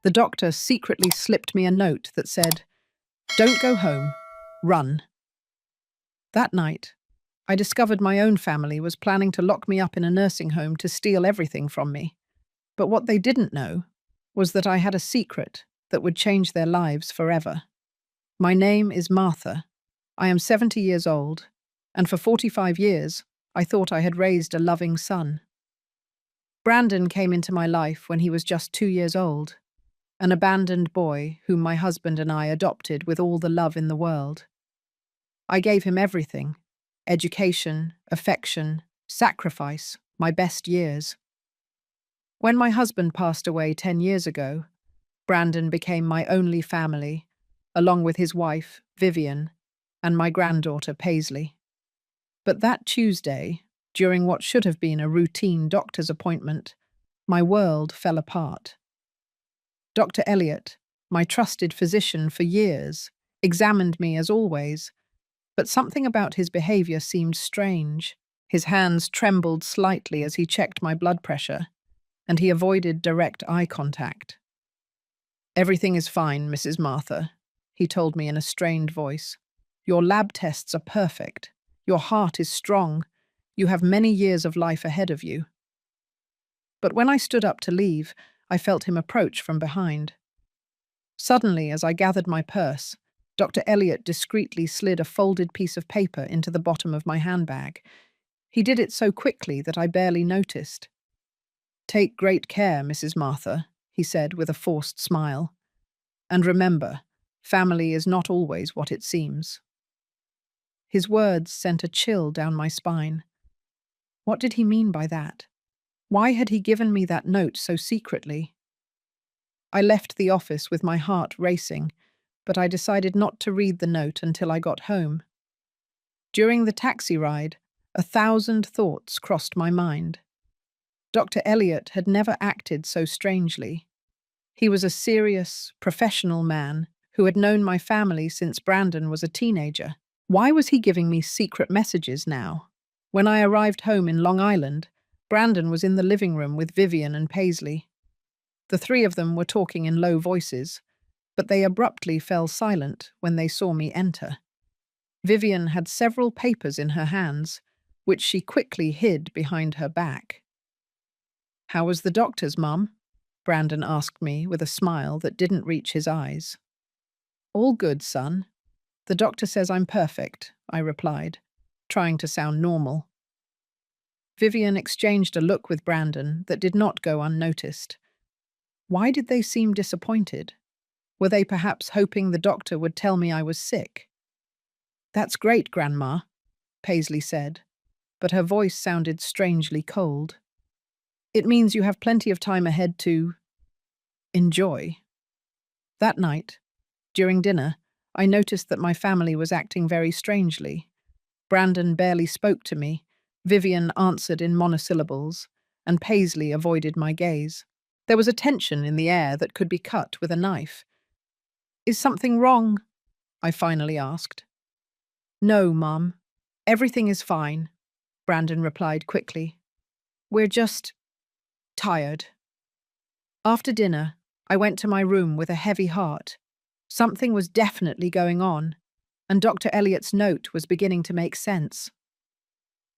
The doctor secretly slipped me a note that said, "Don't go home, run." That night, I discovered my own family was planning to lock me up in a nursing home to steal everything from me. But what they didn't know was that I had a secret that would change their lives forever. My name is Martha. I am 70 years old, and for 45 years, I thought I had raised a loving son. Brandon came into my life when he was just 2 years old, an abandoned boy whom my husband and I adopted with all the love in the world. I gave him everything: education, affection, sacrifice, my best years. When my husband passed away 10 years ago, Brandon became my only family, along with his wife, Vivian, and my granddaughter, Paisley. But that Tuesday, during what should have been a routine doctor's appointment, my world fell apart. Dr. Elliot, my trusted physician for years, examined me as always, but something about his behavior seemed strange. His hands trembled slightly as he checked my blood pressure, and he avoided direct eye contact. "Everything is fine, Mrs. Martha," he told me in a strained voice. "Your lab tests are perfect. Your heart is strong. You have many years of life ahead of you." But when I stood up to leave, I felt him approach from behind. Suddenly, as I gathered my purse, Dr. Elliot discreetly slid a folded piece of paper into the bottom of my handbag. He did it so quickly that I barely noticed. "Take great care, Mrs. Martha," he said with a forced smile. "And remember, family is not always what it seems." His words sent a chill down my spine. What did he mean by that? Why had he given me that note so secretly? I left the office with my heart racing, but I decided not to read the note until I got home. During the taxi ride, 1,000 thoughts crossed my mind. Dr. Elliot had never acted so strangely. He was a serious, professional man who had known my family since Brandon was a teenager. Why was he giving me secret messages now? When I arrived home in Long Island, Brandon was in the living room with Vivian and Paisley. The three of them were talking in low voices, but they abruptly fell silent when they saw me enter. Vivian had several papers in her hands, which she quickly hid behind her back. "How was the doctor's, Mum?" Brandon asked me with a smile that didn't reach his eyes. "All good, son. The doctor says I'm perfect," I replied, trying to sound normal. Vivian exchanged a look with Brandon that did not go unnoticed. Why did they seem disappointed? Were they perhaps hoping the doctor would tell me I was sick? "That's great, Grandma," Paisley said, but her voice sounded strangely cold. "It means you have plenty of time ahead to enjoy." That night, during dinner, I noticed that my family was acting very strangely. Brandon barely spoke to me, Vivian answered in monosyllables, and Paisley avoided my gaze. There was a tension in the air that could be cut with a knife. "Is something wrong?" I finally asked. "No, Mum. Everything is fine," Brandon replied quickly. "We're just tired." After dinner, I went to my room with a heavy heart. Something was definitely going on, and Dr. Elliot's note was beginning to make sense.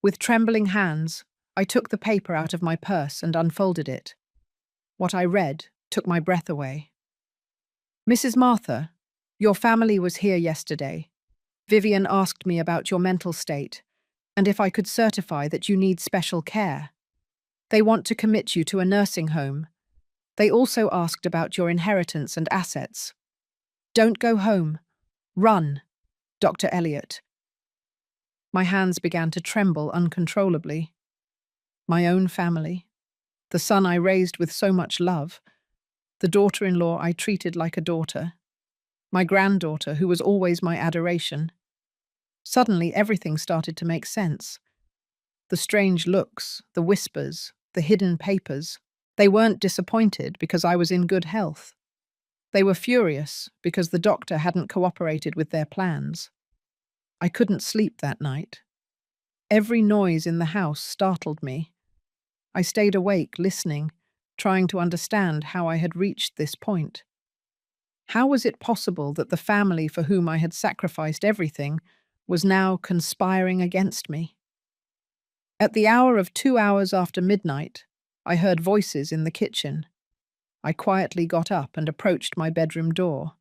With trembling hands, I took the paper out of my purse and unfolded it. What I read took my breath away. "Mrs. Martha, your family was here yesterday. Vivian asked me about your mental state, and if I could certify that you need special care. They want to commit you to a nursing home. They also asked about your inheritance and assets. Don't go home. Run, Dr. Elliot." My hands began to tremble uncontrollably. My own family, the son I raised with so much love, the daughter-in-law I treated like a daughter, my granddaughter who was always my adoration. Suddenly everything started to make sense. The strange looks, the whispers, the hidden papers. They weren't disappointed because I was in good health. They were furious because the doctor hadn't cooperated with their plans. I couldn't sleep that night. Every noise in the house startled me. I stayed awake, listening, trying to understand how I had reached this point. How was it possible that the family for whom I had sacrificed everything was now conspiring against me? At the hour of 2 hours after midnight, I heard voices in the kitchen. I quietly got up and approached my bedroom door.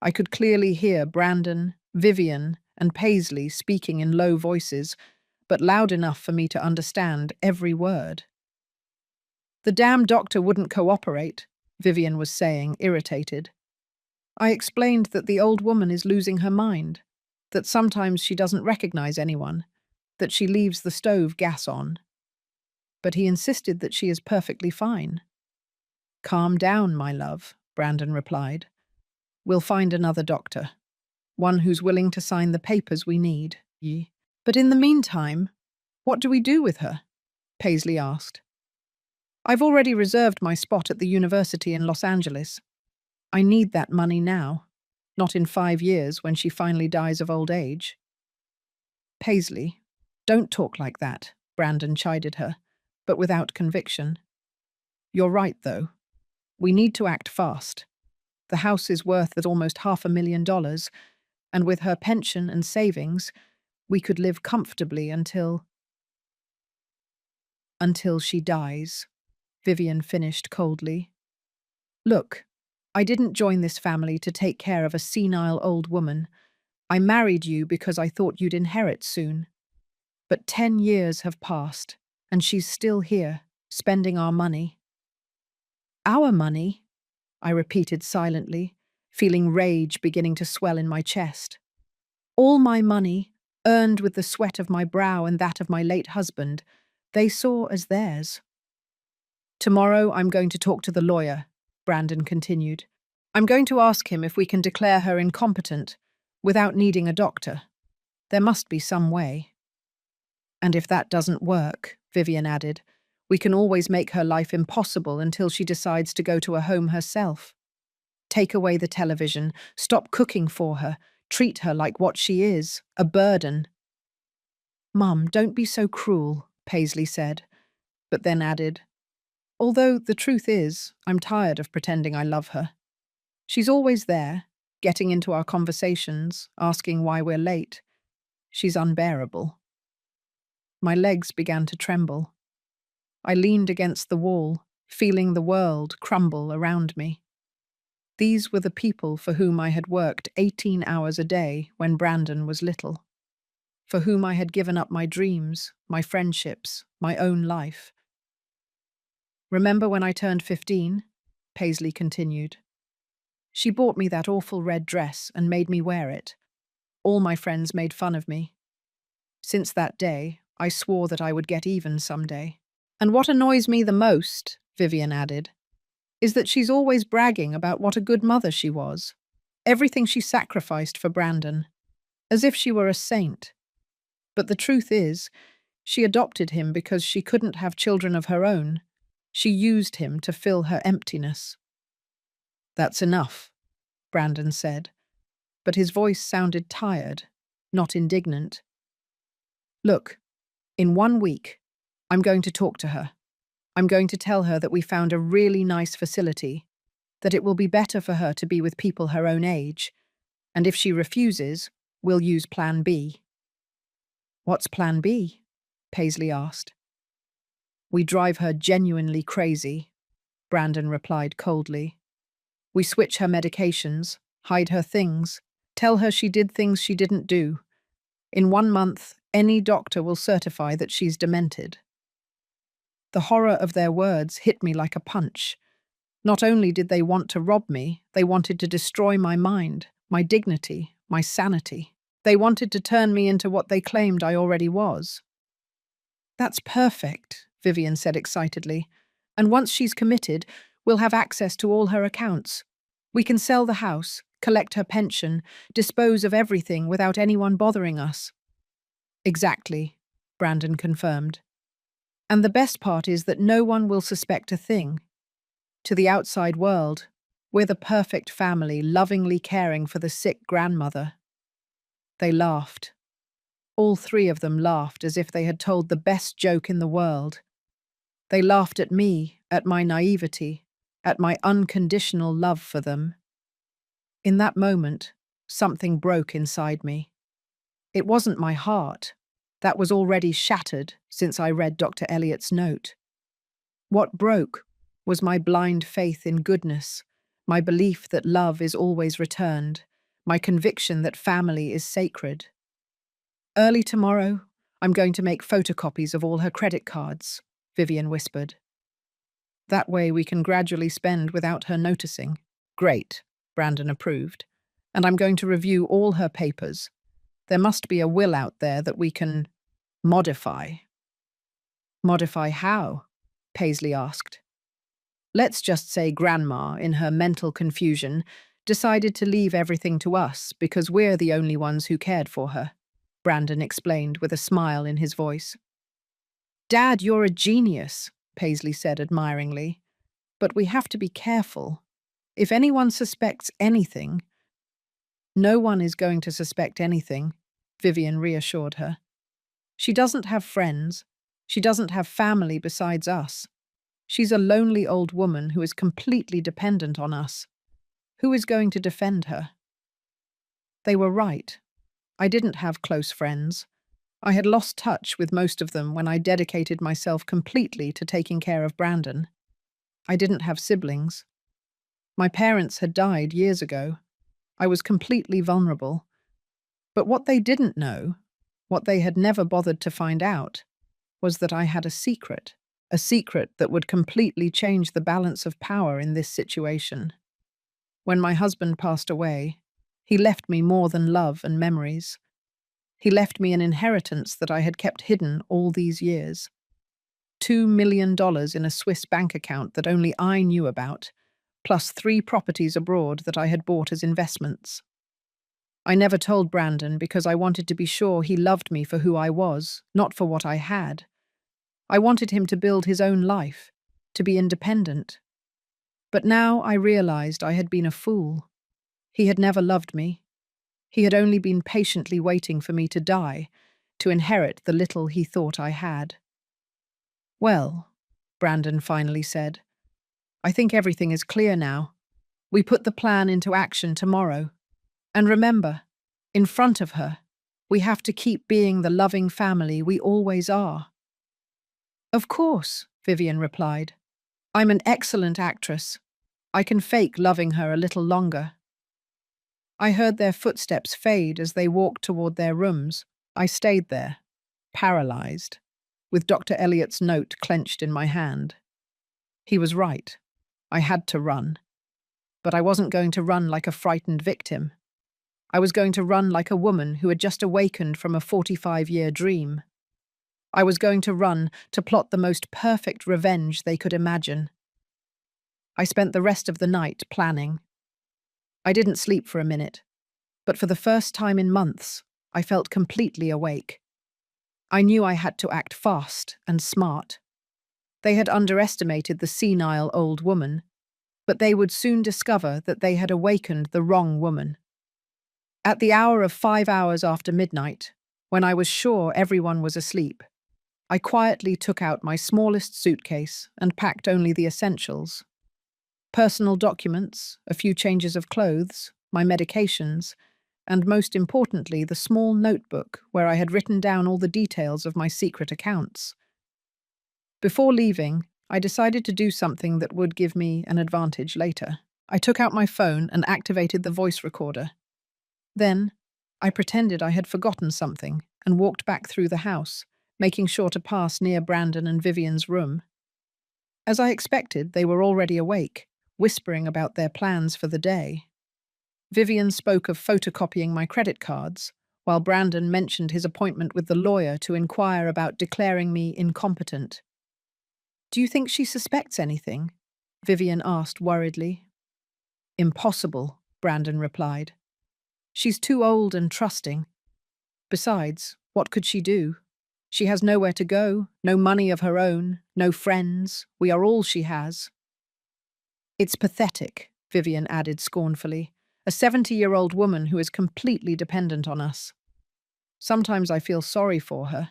I could clearly hear Brandon, Vivian, and Paisley speaking in low voices, but loud enough for me to understand every word. "The damn doctor wouldn't cooperate," Vivian was saying, irritated. I explained that the old woman is losing her mind, that sometimes she doesn't recognize anyone, that she leaves the stove gas on. But he insisted that she is perfectly fine. "Calm down, my love," Brandon replied. "We'll find another doctor, one who's willing to sign the papers we need." "But in the meantime, what do we do with her?" Paisley asked. "I've already reserved my spot at the university in Los Angeles. I need that money now, not in 5 years when she finally dies of old age." "Paisley, don't talk like that," Brandon chided her, but without conviction. "You're right, though. We need to act fast. The house is worth at almost $500,000, and with her pension and savings, we could live comfortably until she dies," Vivian finished coldly. "Look, I didn't join this family to take care of a senile old woman. I married you because I thought you'd inherit soon. But 10 years have passed, and she's still here, spending our money." "Our money?" I repeated silently, feeling rage beginning to swell in my chest. "All my money, earned with the sweat of my brow and that of my late husband, they saw as theirs." "Tomorrow I'm going to talk to the lawyer," Brandon continued. "I'm going to ask him if we can declare her incompetent without needing a doctor. There must be some way." "And if that doesn't work," Vivian added, "we can always make her life impossible until she decides to go to a home herself. Take away the television, stop cooking for her, treat her like what she is, a burden." "Mum, don't be so cruel," Paisley said, but then added, "Although the truth is, I'm tired of pretending I love her. She's always there, getting into our conversations, asking why we're late. She's unbearable." My legs began to tremble. I leaned against the wall, feeling the world crumble around me. These were the people for whom I had worked 18 hours a day when Brandon was little, for whom I had given up my dreams, my friendships, my own life. "Remember when I turned 15? Paisley continued. "She bought me that awful red dress and made me wear it. All my friends made fun of me. Since that day, I swore that I would get even someday. And what annoys me the most," Vivian added, "is that she's always bragging about what a good mother she was. Everything she sacrificed for Brandon, as if she were a saint. But the truth is, she adopted him because she couldn't have children of her own. She used him to fill her emptiness." "That's enough," Brandon said, but his voice sounded tired, not indignant. "Look, in 1 week, I'm going to talk to her. I'm going to tell her that we found a really nice facility, that it will be better for her to be with people her own age, and if she refuses, we'll use Plan B." "What's Plan B?" Paisley asked. "We drive her genuinely crazy," Brandon replied coldly. "We switch her medications, hide her things, tell her she did things she didn't do. In 1 month, any doctor will certify that she's demented." The horror of their words hit me like a punch. Not only did they want to rob me, they wanted to destroy my mind, my dignity, my sanity. They wanted to turn me into what they claimed I already was. "That's perfect," Vivian said excitedly. "And once she's committed, we'll have access to all her accounts. We can sell the house, collect her pension, dispose of everything without anyone bothering us." "Exactly," Brandon confirmed. "And the best part is that no one will suspect a thing. To the outside world, we're the perfect family lovingly caring for the sick grandmother." They laughed. All three of them laughed as if they had told the best joke in the world. They laughed at me at my naivety, at my unconditional love for them. In that moment, something broke inside me. It wasn't my heart. That was already shattered since I read Dr. Elliott's note. What broke was my blind faith in goodness, my belief that love is always returned, my conviction that family is sacred. Early tomorrow, I'm going to make photocopies of all her credit cards, Vivian whispered. That way we can gradually spend without her noticing. Great, Brandon approved. And I'm going to review all her papers. There must be a will out there that we can modify. Modify how? Paisley asked. Let's just say Grandma, in her mental confusion, decided to leave everything to us because we're the only ones who cared for her, Brandon explained with a smile in his voice. Dad, you're a genius, Paisley said admiringly. But we have to be careful. If anyone suspects anything— No one is going to suspect anything, Vivian reassured her. She doesn't have friends. She doesn't have family besides us. She's a lonely old woman who is completely dependent on us. Who is going to defend her? They were right. I didn't have close friends. I had lost touch with most of them when I dedicated myself completely to taking care of Brandon. I didn't have siblings. My parents had died years ago. I was completely vulnerable. But what they didn't know, what they had never bothered to find out, was that I had a secret that would completely change the balance of power in this situation. When my husband passed away, he left me more than love and memories. He left me an inheritance that I had kept hidden all these years. $2 million in a Swiss bank account that only I knew about, plus 3 properties abroad that I had bought as investments. I never told Brandon because I wanted to be sure he loved me for who I was, not for what I had. I wanted him to build his own life, to be independent. But now I realized I had been a fool. He had never loved me. He had only been patiently waiting for me to die, to inherit the little he thought I had. Well, Brandon finally said, I think everything is clear now. We put the plan into action tomorrow. And remember, in front of her, we have to keep being the loving family we always are. Of course, Vivian replied. I'm an excellent actress. I can fake loving her a little longer. I heard their footsteps fade as they walked toward their rooms. I stayed there, paralyzed, with Dr. Elliott's note clenched in my hand. He was right. I had to run. But I wasn't going to run like a frightened victim. I was going to run like a woman who had just awakened from a 45-year dream. I was going to run to plot the most perfect revenge they could imagine. I spent the rest of the night planning. I didn't sleep for a minute, but for the first time in months, I felt completely awake. I knew I had to act fast and smart. They had underestimated the senile old woman, but they would soon discover that they had awakened the wrong woman. At the hour of 5 hours after midnight, when I was sure everyone was asleep, I quietly took out my smallest suitcase and packed only the essentials. Personal documents, a few changes of clothes, my medications, and most importantly, the small notebook where I had written down all the details of my secret accounts. Before leaving, I decided to do something that would give me an advantage later. I took out my phone and activated the voice recorder. Then, I pretended I had forgotten something and walked back through the house, making sure to pass near Brandon and Vivian's room. As I expected, they were already awake, whispering about their plans for the day. Vivian spoke of photocopying my credit cards, while Brandon mentioned his appointment with the lawyer to inquire about declaring me incompetent. Do you think she suspects anything? Vivian asked worriedly. Impossible, Brandon replied. She's too old and trusting. Besides, what could she do? She has nowhere to go, no money of her own, no friends. We are all she has. It's pathetic, Vivian added scornfully. A 70-year-old woman who is completely dependent on us. Sometimes I feel sorry for her,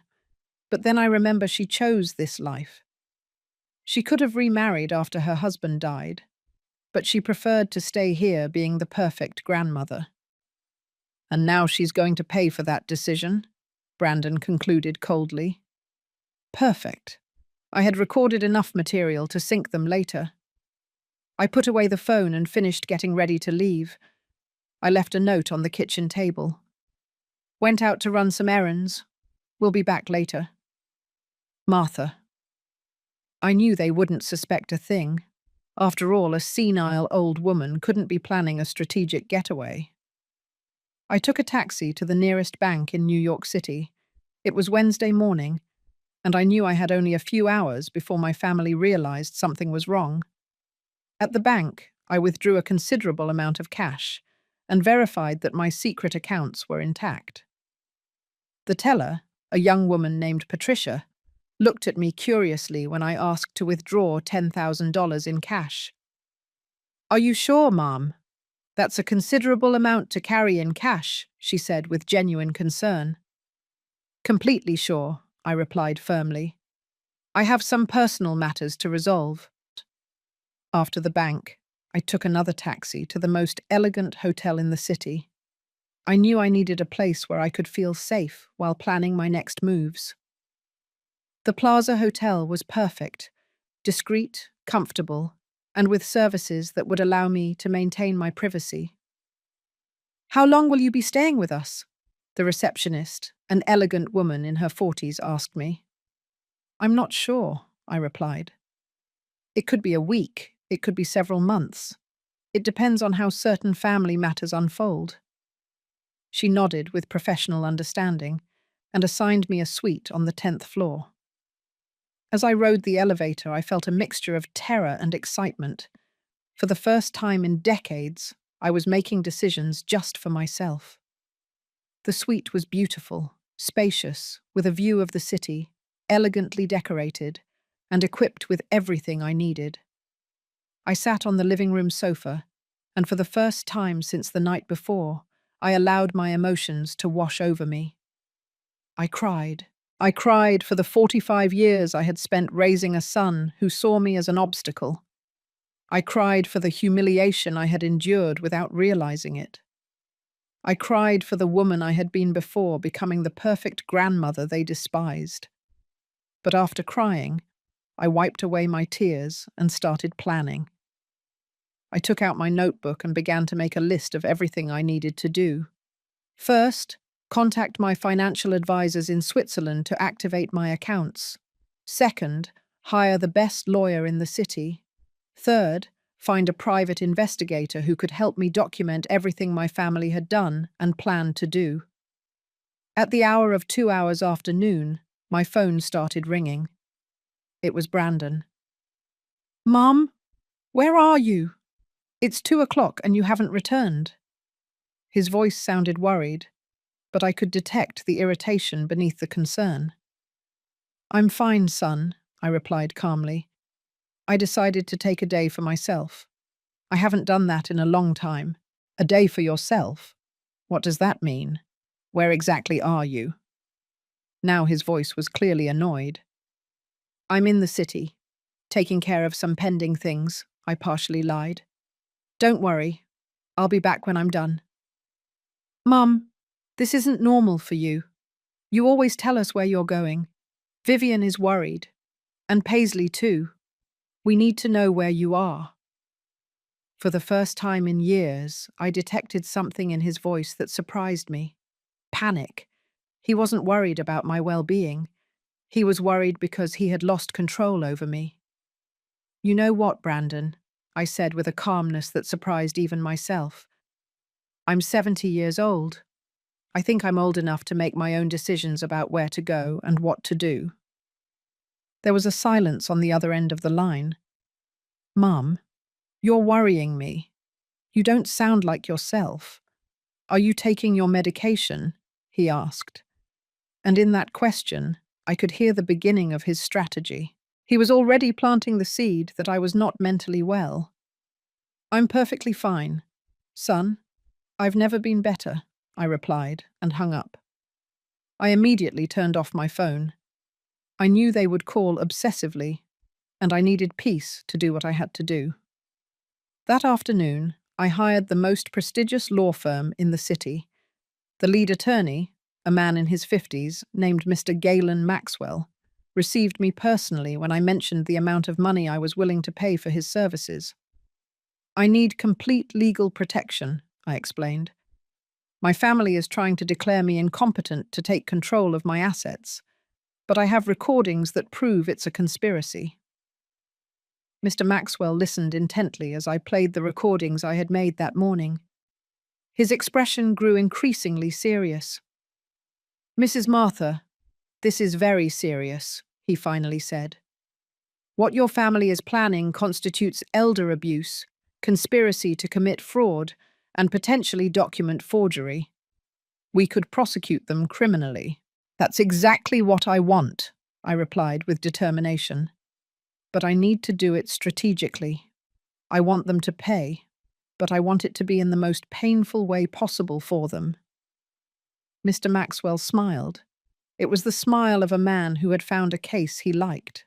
but then I remember she chose this life. She could have remarried after her husband died, but she preferred to stay here being the perfect grandmother. And now she's going to pay for that decision, Brandon concluded coldly. Perfect. I had recorded enough material to sync them later. I put away the phone and finished getting ready to leave. I left a note on the kitchen table. Went out to run some errands. We'll be back later. Martha. I knew they wouldn't suspect a thing. After all, a senile old woman couldn't be planning a strategic getaway. I took a taxi to the nearest bank in New York City. It was Wednesday morning, and I knew I had only a few hours before my family realized something was wrong. At the bank, I withdrew a considerable amount of cash and verified that my secret accounts were intact. The teller, a young woman named Patricia, looked at me curiously when I asked to withdraw $10,000 in cash. "Are you sure, ma'am? That's a considerable amount to carry in cash," she said with genuine concern. "Completely sure," I replied firmly. "I have some personal matters to resolve." After the bank, I took another taxi to the most elegant hotel in the city. I knew I needed a place where I could feel safe while planning my next moves. The Plaza Hotel was perfect, discreet, comfortable, and with services that would allow me to maintain my privacy. "How long will you be staying with us?" the receptionist, an elegant woman in her 40s, asked me. "I'm not sure," I replied. "It could be a week, it could be several months. It depends on how certain family matters unfold." She nodded with professional understanding and assigned me a suite on the 10th floor. As I rode the elevator, I felt a mixture of terror and excitement. For the first time in decades, I was making decisions just for myself. The suite was beautiful, spacious, with a view of the city, elegantly decorated, and equipped with everything I needed. I sat on the living room sofa, and for the first time since the night before, I allowed my emotions to wash over me. I cried. I cried for the 45 years I had spent raising a son who saw me as an obstacle. I cried for the humiliation I had endured without realizing it. I cried for the woman I had been before becoming the perfect grandmother they despised. But after crying, I wiped away my tears and started planning. I took out my notebook and began to make a list of everything I needed to do. First, contact my financial advisors in Switzerland to activate my accounts. Second, hire the best lawyer in the city. Third, find a private investigator who could help me document everything my family had done and planned to do. At the hour of 2 hours after noon, my phone started ringing. It was Brandon. "Mom, where are you? It's 2 o'clock and you haven't returned." His voice sounded worried, but I could detect the irritation beneath the concern. "I'm fine, son," I replied calmly. "I decided to take a day for myself. I haven't done that in a long time." "A day for yourself? What does that mean? Where exactly are you?" Now his voice was clearly annoyed. "I'm in the city, taking care of some pending things," I partially lied. "Don't worry, I'll be back when I'm done." "Mum, this isn't normal for you. You always tell us where you're going. Vivian is worried. And Paisley too. We need to know where you are." For the first time in years, I detected something in his voice that surprised me. Panic. He wasn't worried about my well-being. He was worried because he had lost control over me. "You know what, Brandon?" I said with a calmness that surprised even myself. "I'm 70 years old. I think I'm old enough to make my own decisions about where to go and what to do." There was a silence on the other end of the line. "Mum, you're worrying me. You don't sound like yourself. Are you taking your medication?" he asked. And in that question, I could hear the beginning of his strategy. He was already planting the seed that I was not mentally well. "I'm perfectly fine. Son, I've never been better," I replied and hung up. I immediately turned off my phone. I knew they would call obsessively, and I needed peace to do what I had to do. That afternoon, I hired the most prestigious law firm in the city. The lead attorney, a man in his 50s named Mr. Galen Maxwell, received me personally when I mentioned the amount of money I was willing to pay for his services. I need complete legal protection, I explained. My family is trying to declare me incompetent to take control of my assets, but I have recordings that prove it's a conspiracy. Mr. Maxwell listened intently as I played the recordings I had made that morning. His expression grew increasingly serious. "Mrs. Martha, this is very serious," he finally said. "What your family is planning constitutes elder abuse, conspiracy to commit fraud, and potentially document forgery. We could prosecute them criminally." "That's exactly what I want," I replied with determination. "But I need to do it strategically. I want them to pay, but I want it to be in the most painful way possible for them." Mr. Maxwell smiled. It was the smile of a man who had found a case he liked.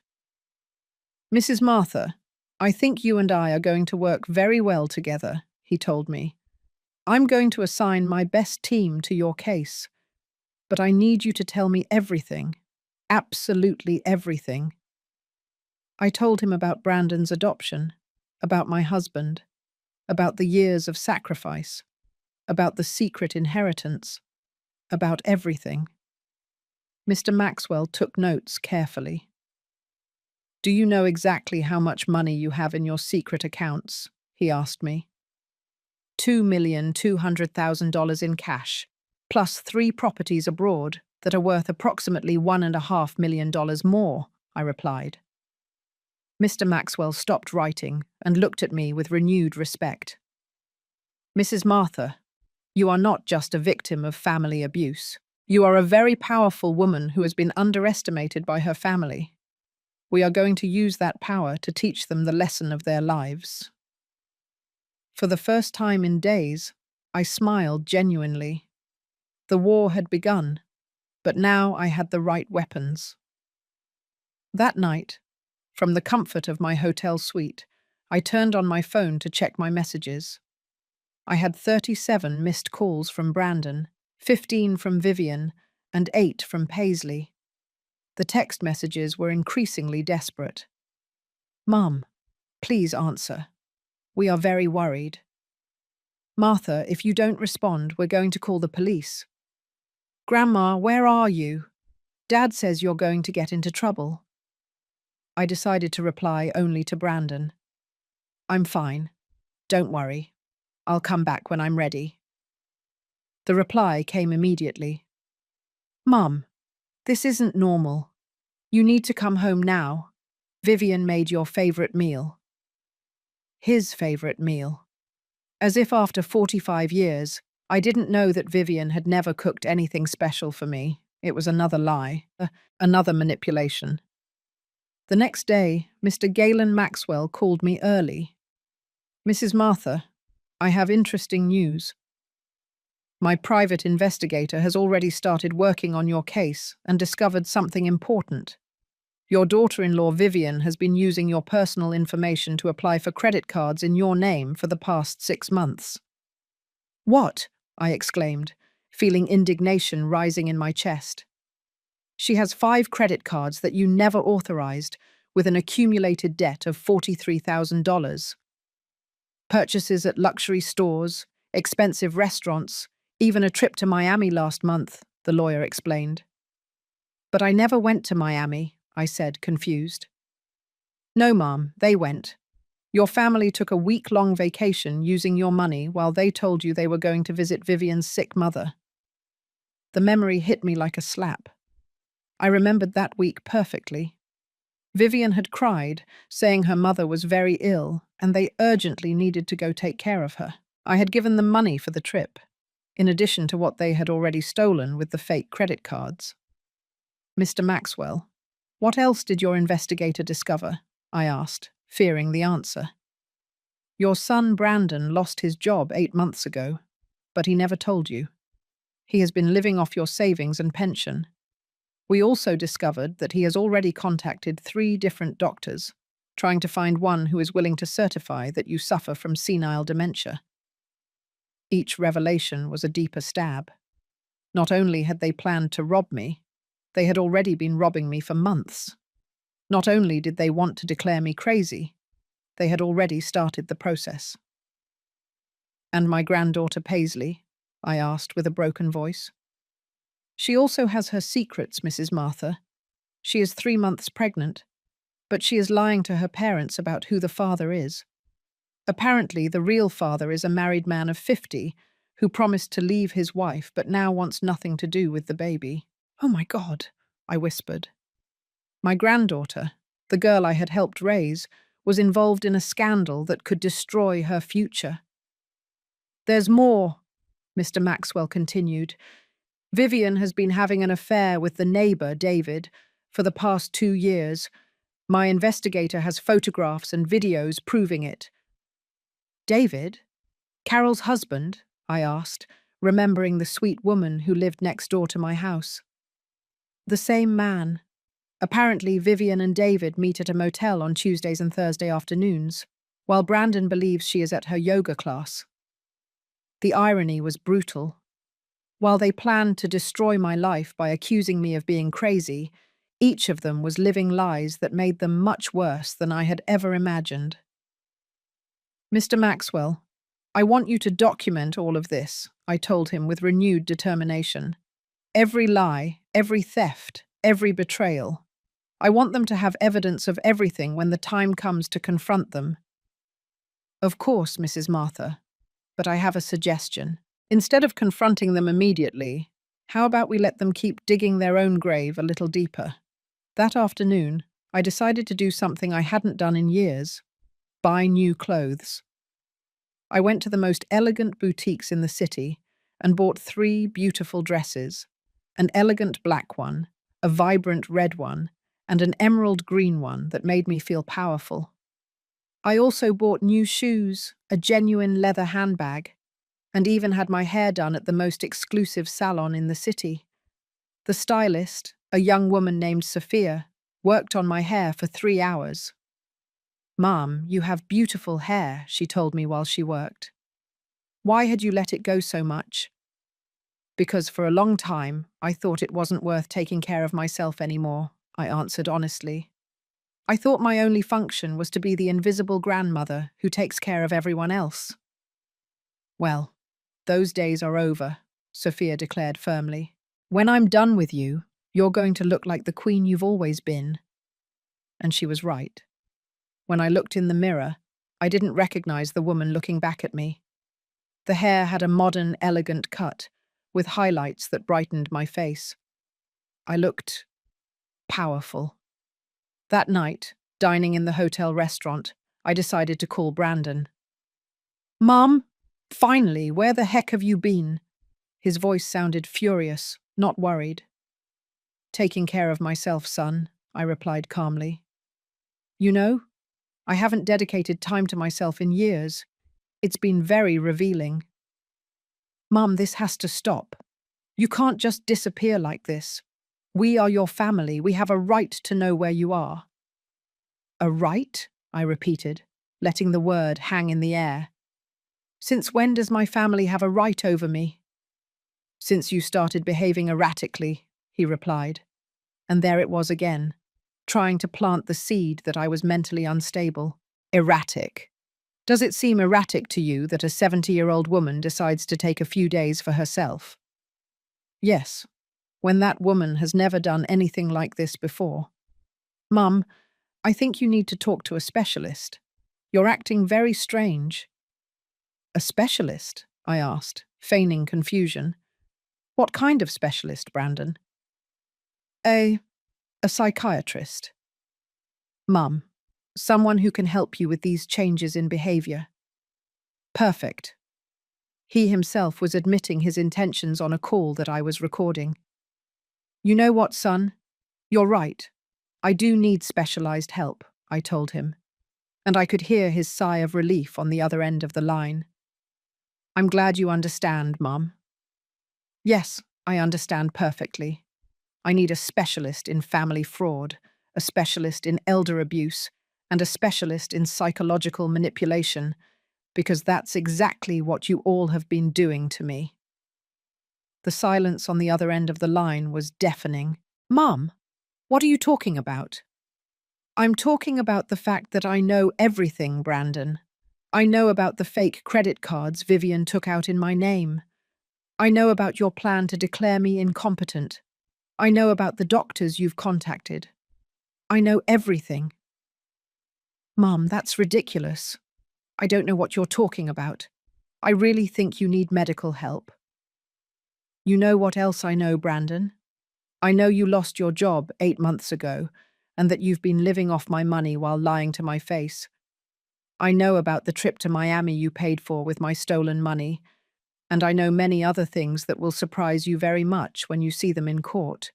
"Mrs. Martha, I think you and I are going to work very well together," he told me. "I'm going to assign my best team to your case, but I need you to tell me everything, absolutely everything." I told him about Brandon's adoption, about my husband, about the years of sacrifice, about the secret inheritance, about everything. Mr. Maxwell took notes carefully. "Do you know exactly how much money you have in your secret accounts?" he asked me. $2,200,000 in cash, plus 3 properties abroad that are worth approximately $1.5 million more, I replied. Mr. Maxwell stopped writing and looked at me with renewed respect. "Mrs. Martha, you are not just a victim of family abuse. You are a very powerful woman who has been underestimated by her family. We are going to use that power to teach them the lesson of their lives." For the first time in days, I smiled genuinely. The war had begun, but now I had the right weapons. That night, from the comfort of my hotel suite, I turned on my phone to check my messages. I had 37 missed calls from Brandon, 15 from Vivian, and 8 from Paisley. The text messages were increasingly desperate. "Mum, please answer. We are very worried. Martha, if you don't respond, we're going to call the police. Grandma, where are you? Dad says you're going to get into trouble." I decided to reply only to Brandon. "I'm fine. Don't worry. I'll come back when I'm ready." The reply came immediately. "Mum, this isn't normal. You need to come home now. Vivian made your favorite meal." His favorite meal. As if after 45 years, I didn't know that Vivian had never cooked anything special for me. It was another lie, another manipulation. The next day, Mr. Galen Maxwell called me early. "Mrs. Martha, I have interesting news. My private investigator has already started working on your case and discovered something important. Your daughter-in-law Vivian has been using your personal information to apply for credit cards in your name for the past 6 months." "What?" I exclaimed, feeling indignation rising in my chest. "She has 5 credit cards that you never authorized, with an accumulated debt of $43,000. Purchases at luxury stores, expensive restaurants, even a trip to Miami last month," the lawyer explained. "But I never went to Miami," I said, confused. "No, Mom, they went. Your family took a week-long vacation using your money while they told you they were going to visit Vivian's sick mother." The memory hit me like a slap. I remembered that week perfectly. Vivian had cried, saying her mother was very ill and they urgently needed to go take care of her. I had given them money for the trip, in addition to what they had already stolen with the fake credit cards. "Mr. Maxwell, what else did your investigator discover?" I asked, fearing the answer. "Your son Brandon lost his job 8 months ago, but he never told you. He has been living off your savings and pension. We also discovered that he has already contacted 3 different doctors, trying to find one who is willing to certify that you suffer from senile dementia. Each revelation was a deeper stab. Not only had they planned to rob me, they had already been robbing me for months. Not only did they want to declare me crazy, they had already started the process. "And my granddaughter Paisley?" I asked with a broken voice. "She also has her secrets, Mrs. Martha. She is 3 months pregnant, but she is lying to her parents about who the father is. Apparently, the real father is a married man of 50 who promised to leave his wife but now wants nothing to do with the baby." "Oh my God," I whispered. My granddaughter, the girl I had helped raise, was involved in a scandal that could destroy her future. "There's more," Mr. Maxwell continued. "Vivian has been having an affair with the neighbor, David, for the past 2 years. My investigator has photographs and videos proving it." "David? Carol's husband?" I asked, remembering the sweet woman who lived next door to my house. "The same man. Apparently, Vivian and David meet at a motel on Tuesdays and Thursday afternoons, while Brandon believes she is at her yoga class." The irony was brutal. While they planned to destroy my life by accusing me of being crazy, each of them was living lies that made them much worse than I had ever imagined. "Mr. Maxwell, I want you to document all of this," I told him with renewed determination. "Every lie, every theft, every betrayal. I want them to have evidence of everything when the time comes to confront them." "Of course, Mrs. Martha, but I have a suggestion. Instead of confronting them immediately, how about we let them keep digging their own grave a little deeper?" That afternoon, I decided to do something I hadn't done in years: buy new clothes. I went to the most elegant boutiques in the city and bought 3 beautiful dresses: an elegant black one, a vibrant red one, and an emerald green one that made me feel powerful. I also bought new shoes, a genuine leather handbag, and even had my hair done at the most exclusive salon in the city. The stylist, a young woman named Sophia, worked on my hair for 3 hours. "Mom, you have beautiful hair," she told me while she worked. "Why had you let it go so much?" "Because for a long time, I thought it wasn't worth taking care of myself anymore," I answered honestly. "I thought my only function was to be the invisible grandmother who takes care of everyone else." "Well, those days are over," Sophia declared firmly. "When I'm done with you, you're going to look like the queen you've always been." And she was right. When I looked in the mirror, I didn't recognize the woman looking back at me. The hair had a modern, elegant cut, with highlights that brightened my face. I looked powerful. That night, dining in the hotel restaurant, I decided to call Brandon. "Mom, finally, where the heck have you been?" His voice sounded furious, not worried. "Taking care of myself, son," I replied calmly. "You know, I haven't dedicated time to myself in years. It's been very revealing." "Mom, this has to stop. You can't just disappear like this. We are your family. We have a right to know where you are." "A right?" I repeated, letting the word hang in the air. "Since when does my family have a right over me?" "Since you started behaving erratically," he replied. And there it was again, trying to plant the seed that I was mentally unstable. Erratic. Does it seem erratic to you that a 70-year-old woman decides to take a few days for herself? Yes, when that woman has never done anything like this before. "Mum, I think you need to talk to a specialist. You're acting very strange." "A specialist?" I asked, feigning confusion. "What kind of specialist, Brandon?" A psychiatrist." "Mum, someone who can help you with these changes in behavior." "Perfect." He himself was admitting his intentions on a call that I was recording. "You know what, son? You're right. I do need specialized help," I told him, and I could hear his sigh of relief on the other end of the line. "I'm glad you understand, Mum." "Yes, I understand perfectly. I need a specialist in family fraud, a specialist in elder abuse, and a specialist in psychological manipulation, because that's exactly what you all have been doing to me." The silence on the other end of the line was deafening. "Mum, what are you talking about?" "I'm talking about the fact that I know everything, Brandon. I know about the fake credit cards Vivian took out in my name. I know about your plan to declare me incompetent. I know about the doctors you've contacted. I know everything." "Mum, that's ridiculous. I don't know what you're talking about. I really think you need medical help." "You know what else I know, Brandon? I know you lost your job 8 months ago and that you've been living off my money while lying to my face. I know about the trip to Miami you paid for with my stolen money, and I know many other things that will surprise you very much when you see them in court."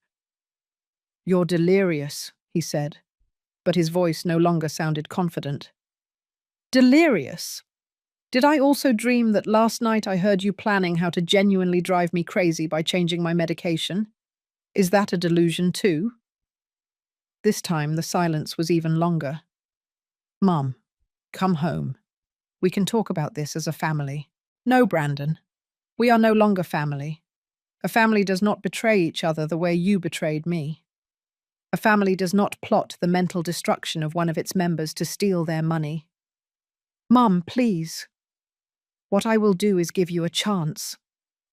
"You're delirious," he said, but his voice no longer sounded confident. "Delirious? Did I also dream that last night I heard you planning how to genuinely drive me crazy by changing my medication? Is that a delusion too?" This time the silence was even longer. "Mum, come home. We can talk about this as a family." "No, Brandon. We are no longer family. A family does not betray each other the way you betrayed me. A family does not plot the mental destruction of one of its members to steal their money." "Mum, please. What I will do is give you a chance.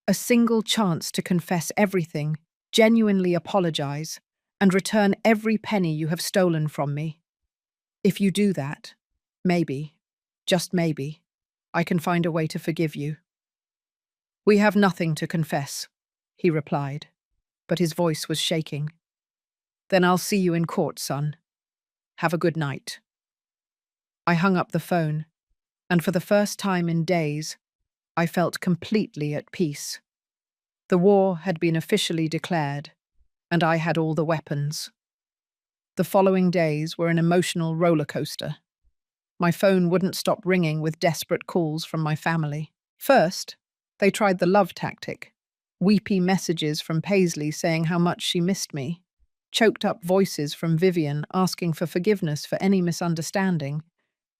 A single chance to confess everything, genuinely apologize, and return every penny you have stolen from me. If you do that, maybe, just maybe, I can find a way to forgive you." "We have nothing to confess," he replied, but his voice was shaking. "Then I'll see you in court, son. Have a good night." I hung up the phone, and for the first time in days, I felt completely at peace. The war had been officially declared, and I had all the weapons. The following days were an emotional roller coaster. My phone wouldn't stop ringing with desperate calls from my family. First, they tried the love tactic. Weepy messages from Paisley saying how much she missed me. Choked up voices from Vivian asking for forgiveness for any misunderstanding.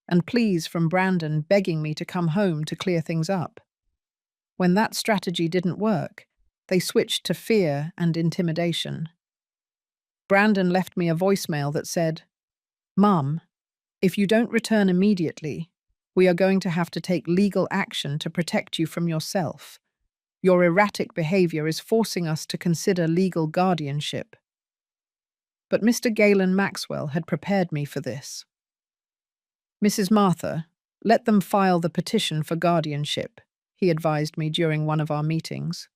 And pleas from Brandon begging me to come home to clear things up. When that strategy didn't work, they switched to fear and intimidation. Brandon left me a voicemail that said, "Mum, if you don't return immediately, we are going to have to take legal action to protect you from yourself. Your erratic behavior is forcing us to consider legal guardianship." But Mr. Galen Maxwell had prepared me for this. "Mrs. Martha, let them file the petition for guardianship," he advised me during one of our meetings.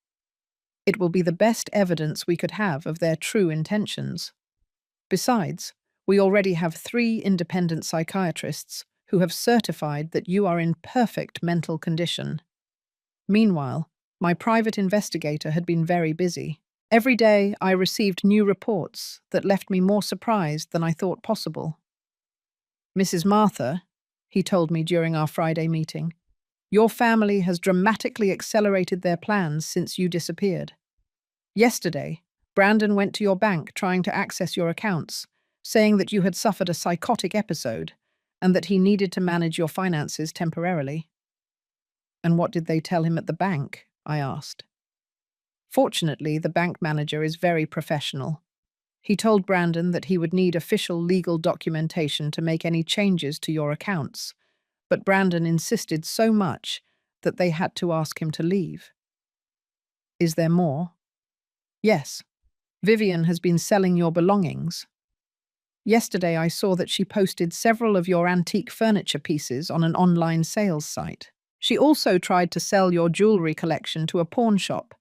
"It will be the best evidence we could have of their true intentions. Besides, we already have 3 independent psychiatrists who have certified that you are in perfect mental condition." Meanwhile, my private investigator had been very busy. Every day I received new reports that left me more surprised than I thought possible. "Mrs. Martha," he told me during our Friday meeting, "your family has dramatically accelerated their plans since you disappeared. Yesterday, Brandon went to your bank trying to access your accounts, saying that you had suffered a psychotic episode and that he needed to manage your finances temporarily." "And what did they tell him at the bank?" I asked. Fortunately, the bank manager is very professional. He told Brandon that he would need official legal documentation to make any changes to your accounts, but Brandon insisted so much that they had to ask him to leave. "Is there more?" "Yes. Vivian has been selling your belongings. Yesterday I saw that she posted several of your antique furniture pieces on an online sales site. She also tried to sell your jewelry collection to a pawn shop,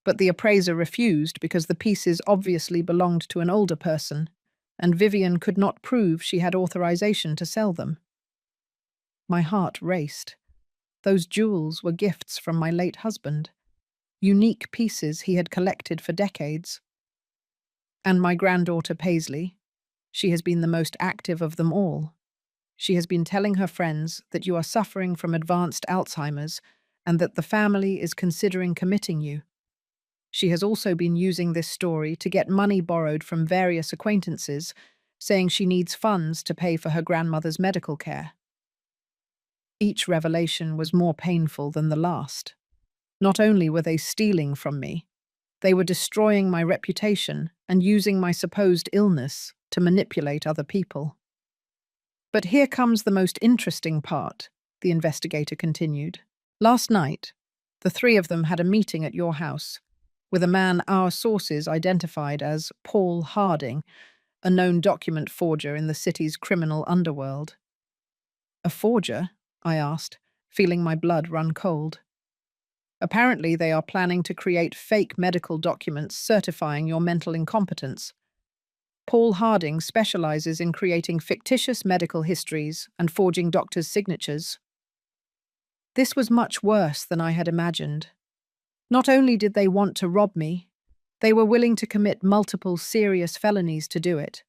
but the appraiser refused because the pieces obviously belonged to an older person, and Vivian could not prove she had authorization to sell them." My heart raced. Those jewels were gifts from my late husband, unique pieces he had collected for decades. "And my granddaughter Paisley, she has been the most active of them all. She has been telling her friends that you are suffering from advanced Alzheimer's and that the family is considering committing you. She has also been using this story to get money borrowed from various acquaintances saying she needs funds to pay for her grandmother's medical care. Each revelation was more painful than the last. Not only were they stealing from me, they were destroying my reputation and using my supposed illness to manipulate other people. But here comes the most interesting part, the investigator continued. Last night, the three of them had a meeting at your house with a man our sources identified as Paul Harding, a known document forger in the city's criminal underworld. A forger? I asked, feeling my blood run cold. Apparently, they are planning to create fake medical documents certifying your mental incompetence. Paul Harding specializes in creating fictitious medical histories and forging doctors' signatures. This was much worse than I had imagined. Not only did they want to rob me, they were willing to commit multiple serious felonies to do it.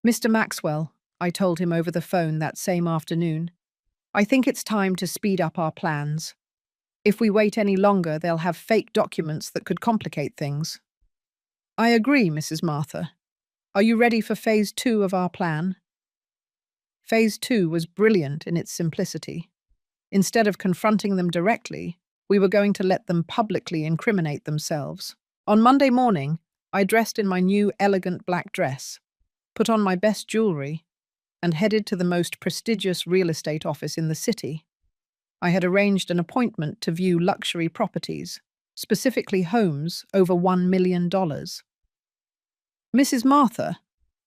Mr. Maxwell, I told him over the phone that same afternoon, I think it's time to speed up our plans. If we wait any longer, they'll have fake documents that could complicate things. I agree, Mrs. Martha. Are you ready for Phase 2 of our plan? Phase 2 was brilliant in its simplicity. Instead of confronting them directly, we were going to let them publicly incriminate themselves. On Monday morning, I dressed in my new elegant black dress, put on my best jewelry, and headed to the most prestigious real estate office in the city. I had arranged an appointment to view luxury properties, specifically homes over $1 million. Mrs. Martha,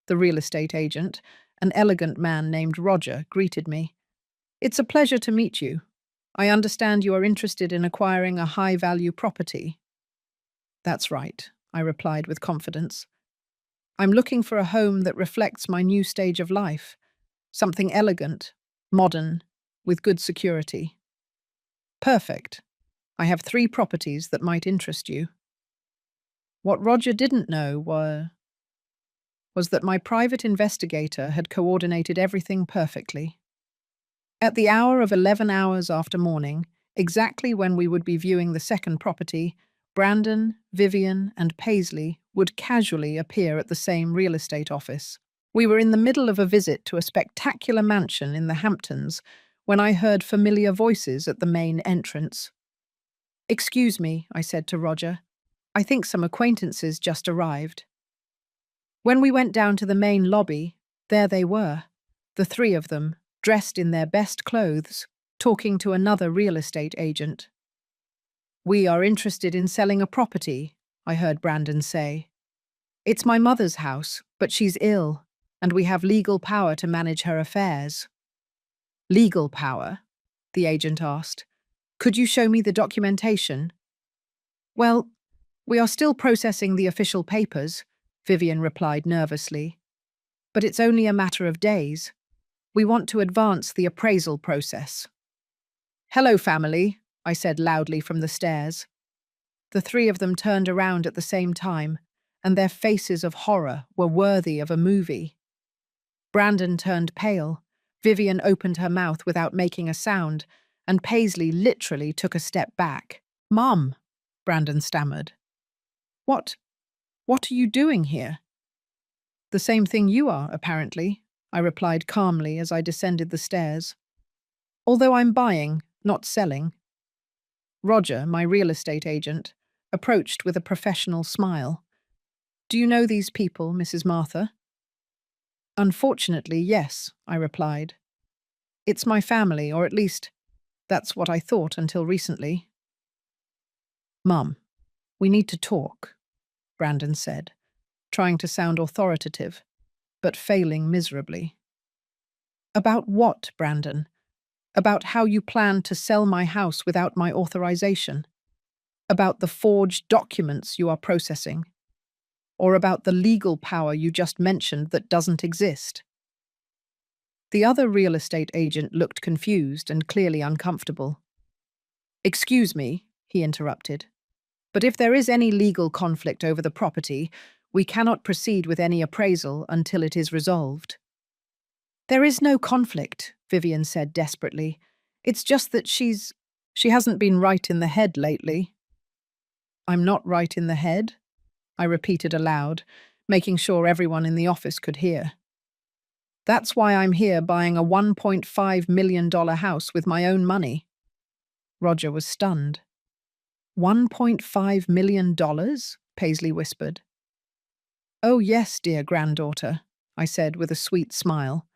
the real estate agent, an elegant man named Roger, greeted me. It's a pleasure to meet you. I understand you are interested in acquiring a high-value property. That's right, I replied with confidence. I'm looking for a home that reflects my new stage of life, something elegant, modern, with good security. Perfect. I have 3 properties that might interest you. What Roger didn't know was that my private investigator had coordinated everything perfectly. At the hour of 11 hours after morning, exactly when we would be viewing the second property, Brandon, Vivian, and Paisley would casually appear at the same real estate office. We were in the middle of a visit to a spectacular mansion in the Hamptons when I heard familiar voices at the main entrance. Excuse me, I said to Roger. I think some acquaintances just arrived. When we went down to the main lobby, there they were, the 3 of them, dressed in their best clothes, talking to another real estate agent. We are interested in selling a property, I heard Brandon say. It's my mother's house, but she's ill, and we have legal power to manage her affairs. Legal power? The agent asked. Could you show me the documentation? Well, we are still processing the official papers, Vivian replied nervously. But it's only a matter of days. We want to advance the appraisal process. Hello, family, I said loudly from the stairs. The 3 of them turned around at the same time, and their faces of horror were worthy of a movie. Brandon turned pale, Vivian opened her mouth without making a sound, and Paisley literally took a step back. Mum, Brandon stammered. What are you doing here? The same thing you are, apparently, I replied calmly as I descended the stairs. Although I'm buying, not selling. Roger, my real estate agent, approached with a professional smile. Do you know these people, Mrs. Martha? Unfortunately, yes, I replied. It's my family, or at least, that's what I thought until recently. Mum, we need to talk, Brandon said, trying to sound authoritative, but failing miserably. About what, Brandon? About how you plan to sell my house without my authorization? About the forged documents you are processing? Or about the legal power you just mentioned that doesn't exist? The other real estate agent looked confused and clearly uncomfortable. Excuse me, he interrupted, but if there is any legal conflict over the property, we cannot proceed with any appraisal until it is resolved. There is no conflict, Vivian said desperately. It's just that she hasn't been right in the head lately. I'm not right in the head? I repeated aloud, making sure everyone in the office could hear. That's why I'm here buying a $1.5 million house with my own money. Roger was stunned. $1.5 million? Paisley whispered. Oh yes, dear granddaughter, I said with a sweet smile.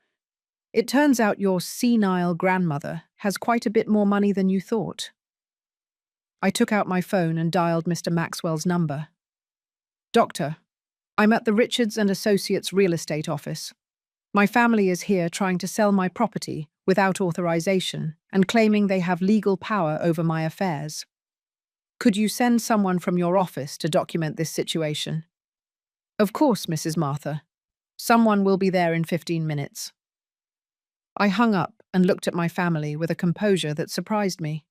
It turns out your senile grandmother has quite a bit more money than you thought. I took out my phone and dialed Mr. Maxwell's number. Doctor, I'm at the Richards and Associates real estate office. My family is here trying to sell my property without authorization and claiming they have legal power over my affairs. Could you send someone from your office to document this situation? Of course, Mrs. Martha. Someone will be there in 15 minutes. I hung up and looked at my family with a composure that surprised me.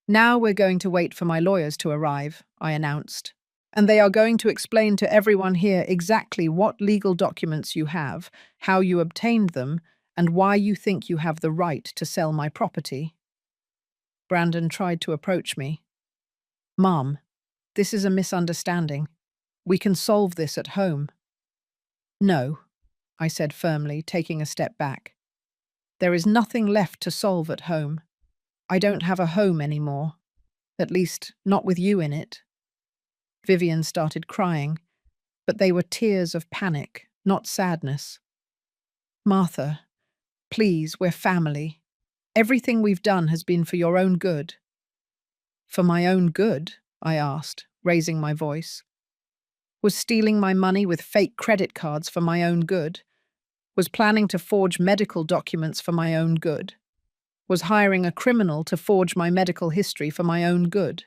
Now we're going to wait for my lawyers to arrive, I announced, and they are going to explain to everyone here exactly what legal documents you have, how you obtained them, and why you think you have the right to sell my property. Brandon tried to approach me. Mom, this is a misunderstanding. We can solve this at home. No, I said firmly, taking a step back. There is nothing left to solve at home. I don't have a home anymore. At least, not with you in it. Vivian started crying, but they were tears of panic, not sadness. Martha, please, we're family. Everything we've done has been for your own good. For my own good? I asked, raising my voice. Was stealing my money with fake credit cards for my own good? Was planning to forge medical documents for my own good? Was hiring a criminal to forge my medical history for my own good?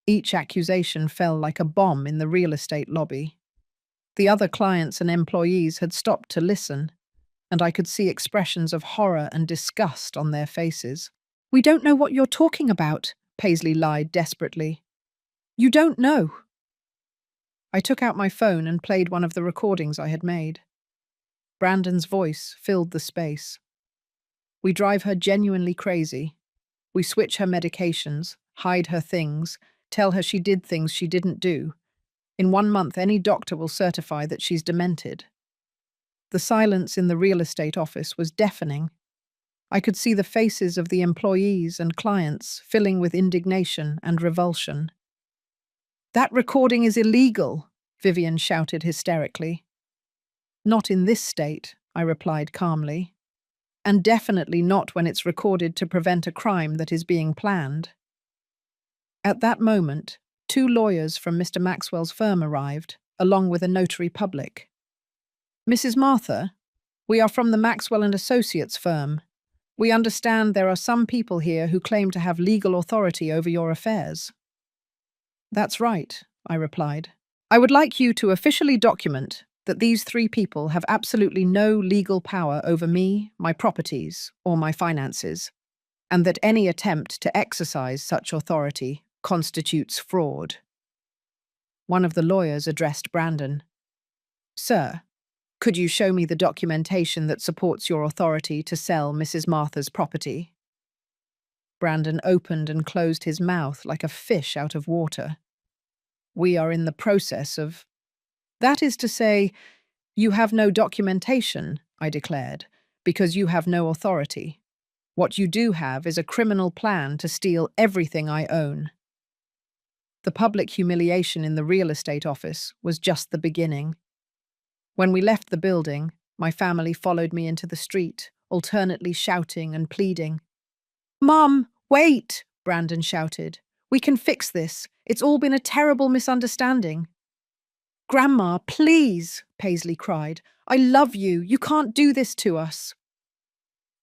Each accusation fell like a bomb in the real estate lobby. The other clients and employees had stopped to listen, and I could see expressions of horror and disgust on their faces. We don't know what you're talking about, Paisley lied desperately. You don't know. I took out my phone and played one of the recordings I had made. Brandon's voice filled the space. We drive her genuinely crazy. We switch her medications, hide her things, tell her she did things she didn't do. In 1 month, any doctor will certify that she's demented. The silence in the real estate office was deafening. I could see the faces of the employees and clients filling with indignation and revulsion. That recording is illegal, Vivian shouted hysterically. Not in this state, I replied calmly. And definitely not when it's recorded to prevent a crime that is being planned. At that moment, 2 lawyers from Mr. Maxwell's firm arrived, along with a notary public. Mrs. Martha, we are from the Maxwell and Associates firm. We understand there are some people here who claim to have legal authority over your affairs. That's right, I replied. I would like you to officially document that these 3 people have absolutely no legal power over me, my properties, or my finances, and that any attempt to exercise such authority constitutes fraud. One of the lawyers addressed Brandon. Sir, could you show me the documentation that supports your authority to sell Mrs. Martha's property? Brandon opened and closed his mouth like a fish out of water. We are in the process of... That is to say, you have no documentation, I declared, because you have no authority. What you do have is a criminal plan to steal everything I own. The public humiliation in the real estate office was just the beginning. When we left the building, my family followed me into the street, alternately shouting and pleading. Mom, wait, Brandon shouted. We can fix this. It's all been a terrible misunderstanding. Grandma, please, Paisley cried. I love you. You can't do this to us.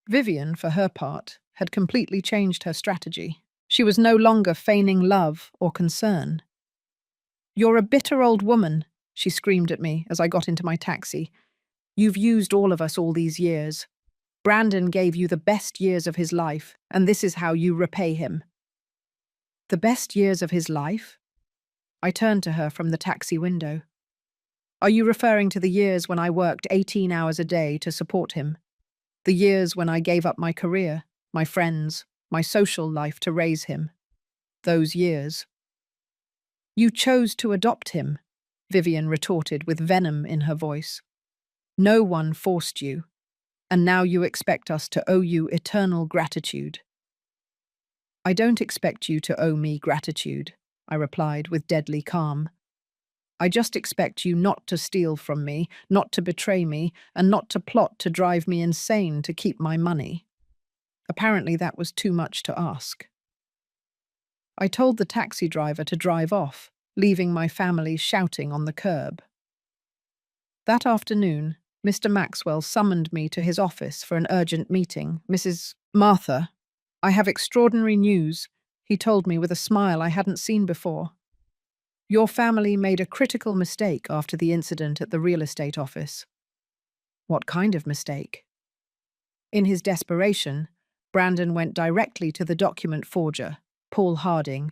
Vivian, for her part, had completely changed her strategy. She was no longer feigning love or concern. You're a bitter old woman, she screamed at me as I got into my taxi. You've used all of us all these years. Brandon gave you the best years of his life, and this is how you repay him. The best years of his life? I turned to her from the taxi window. Are you referring to the years when I worked 18 hours a day to support him? The years when I gave up my career, my friends, my social life to raise him? Those years. You chose to adopt him. Vivian retorted with venom in her voice. No one forced you, and now you expect us to owe you eternal gratitude. I don't expect you to owe me gratitude, I replied with deadly calm. I just expect you not to steal from me, not to betray me, and not to plot to drive me insane to keep my money. Apparently that was too much to ask. I told the taxi driver to drive off, leaving my family shouting on the curb. That afternoon, Mr. Maxwell summoned me to his office for an urgent meeting. Mrs. Martha, I have extraordinary news, he told me with a smile I hadn't seen before. Your family made a critical mistake after the incident at the real estate office. What kind of mistake? In his desperation, Brandon went directly to the document forger, Paul Harding,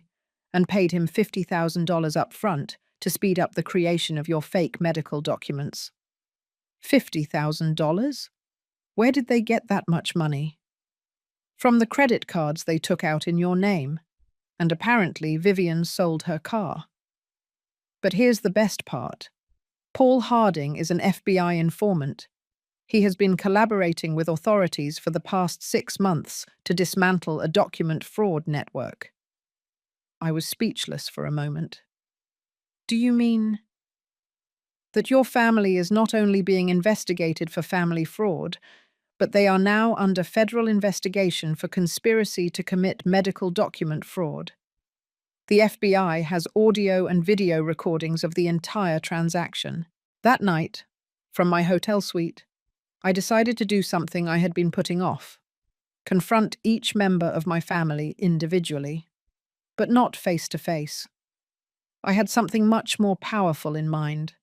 and paid him $50,000 up front to speed up the creation of your fake medical documents. $50,000? Where did they get that much money? From the credit cards they took out in your name, and apparently Vivian sold her car. But here's the best part. Paul Harding is an FBI informant. He has been collaborating with authorities for the past 6 months to dismantle a document fraud network. I was speechless for a moment. Do you mean that your family is not only being investigated for family fraud, but they are now under federal investigation for conspiracy to commit medical document fraud? The FBI has audio and video recordings of the entire transaction. That night, from my hotel suite, I decided to do something I had been putting off. Confront each member of my family individually, but not face to face. I had something much more powerful in mind.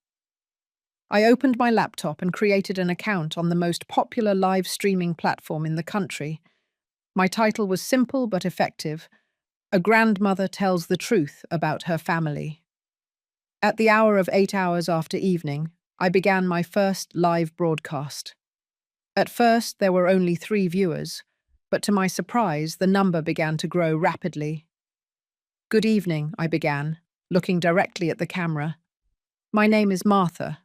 I opened my laptop and created an account on the most popular live streaming platform in the country. My title was simple but effective: A Grandmother Tells the Truth About Her Family. At the hour of 8 hours after evening, I began my first live broadcast. At first, there were only 3 viewers, but to my surprise, the number began to grow rapidly. Good evening, I began, looking directly at the camera. My name is Martha.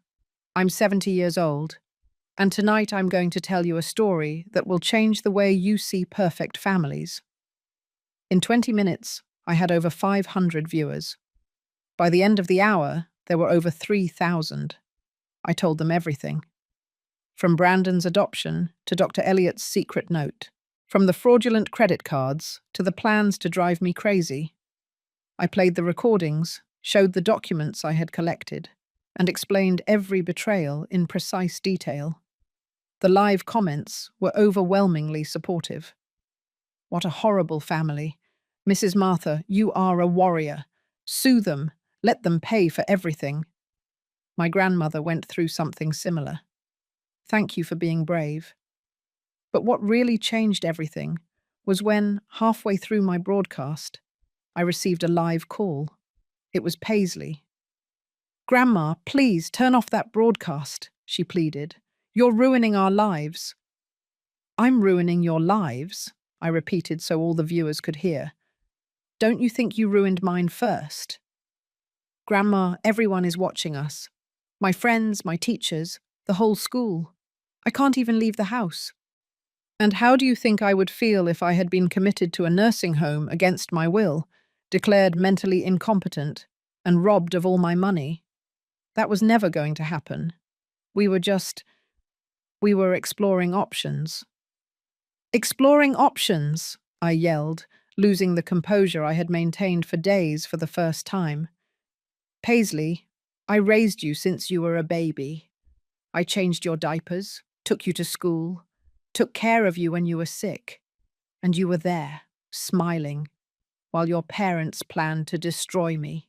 I'm 70 years old, and tonight I'm going to tell you a story that will change the way you see perfect families. In 20 minutes, I had over 500 viewers. By the end of the hour, there were over 3,000. I told them everything. From Brandon's adoption to Dr. Elliott's secret note. From the fraudulent credit cards to the plans to drive me crazy. I played the recordings, showed the documents I had collected, and explained every betrayal in precise detail. The live comments were overwhelmingly supportive. What a horrible family. Mrs. Martha, you are a warrior. Sue them. Let them pay for everything. My grandmother went through something similar. Thank you for being brave. But what really changed everything was when, halfway through my broadcast, I received a live call. It was Paisley. Grandma, please turn off that broadcast, she pleaded. You're ruining our lives. I'm ruining your lives, I repeated so all the viewers could hear. Don't you think you ruined mine first? Grandma, everyone is watching us. My friends, my teachers, the whole school. I can't even leave the house. And how do you think I would feel if I had been committed to a nursing home against my will, declared mentally incompetent, and robbed of all my money? That was never going to happen. We were exploring options. Exploring options, I yelled, losing the composure I had maintained for days for the first time. Paisley, I raised you since you were a baby. I changed your diapers, took you to school, took care of you when you were sick, and you were there, smiling, while your parents planned to destroy me.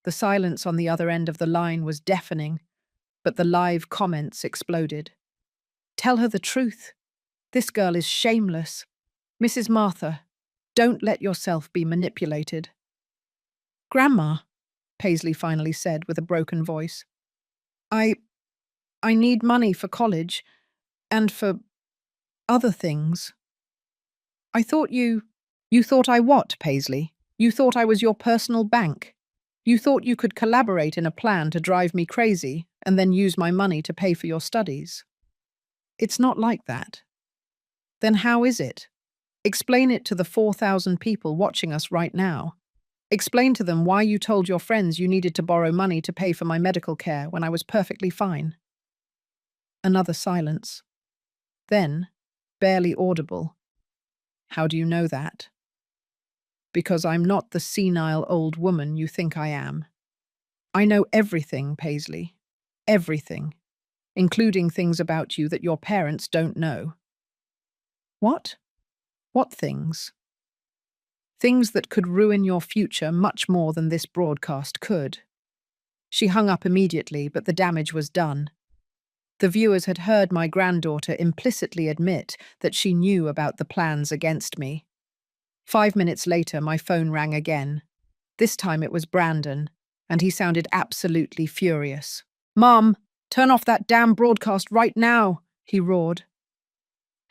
The silence on the other end of the line was deafening, but the live comments exploded. Tell her the truth. This girl is shameless. Mrs. Martha, don't let yourself be manipulated. Grandma, Paisley finally said with a broken voice, I need money for college and for other things. I thought you thought I what, Paisley? You thought I was your personal bank? You thought you could collaborate in a plan to drive me crazy and then use my money to pay for your studies. It's not like that. Then how is it? Explain it to the 4,000 people watching us right now. Explain to them why you told your friends you needed to borrow money to pay for my medical care when I was perfectly fine. Another silence. Then, barely audible. How do you know that? Because I'm not the senile old woman you think I am. I know everything, Paisley. Everything. Including things about you that your parents don't know. What? What things? Things that could ruin your future much more than this broadcast could. She hung up immediately, but the damage was done. The viewers had heard my granddaughter implicitly admit that she knew about the plans against me. 5 minutes later, my phone rang again. This time it was Brandon, and he sounded absolutely furious. "Mom, turn off that damn broadcast right now," he roared.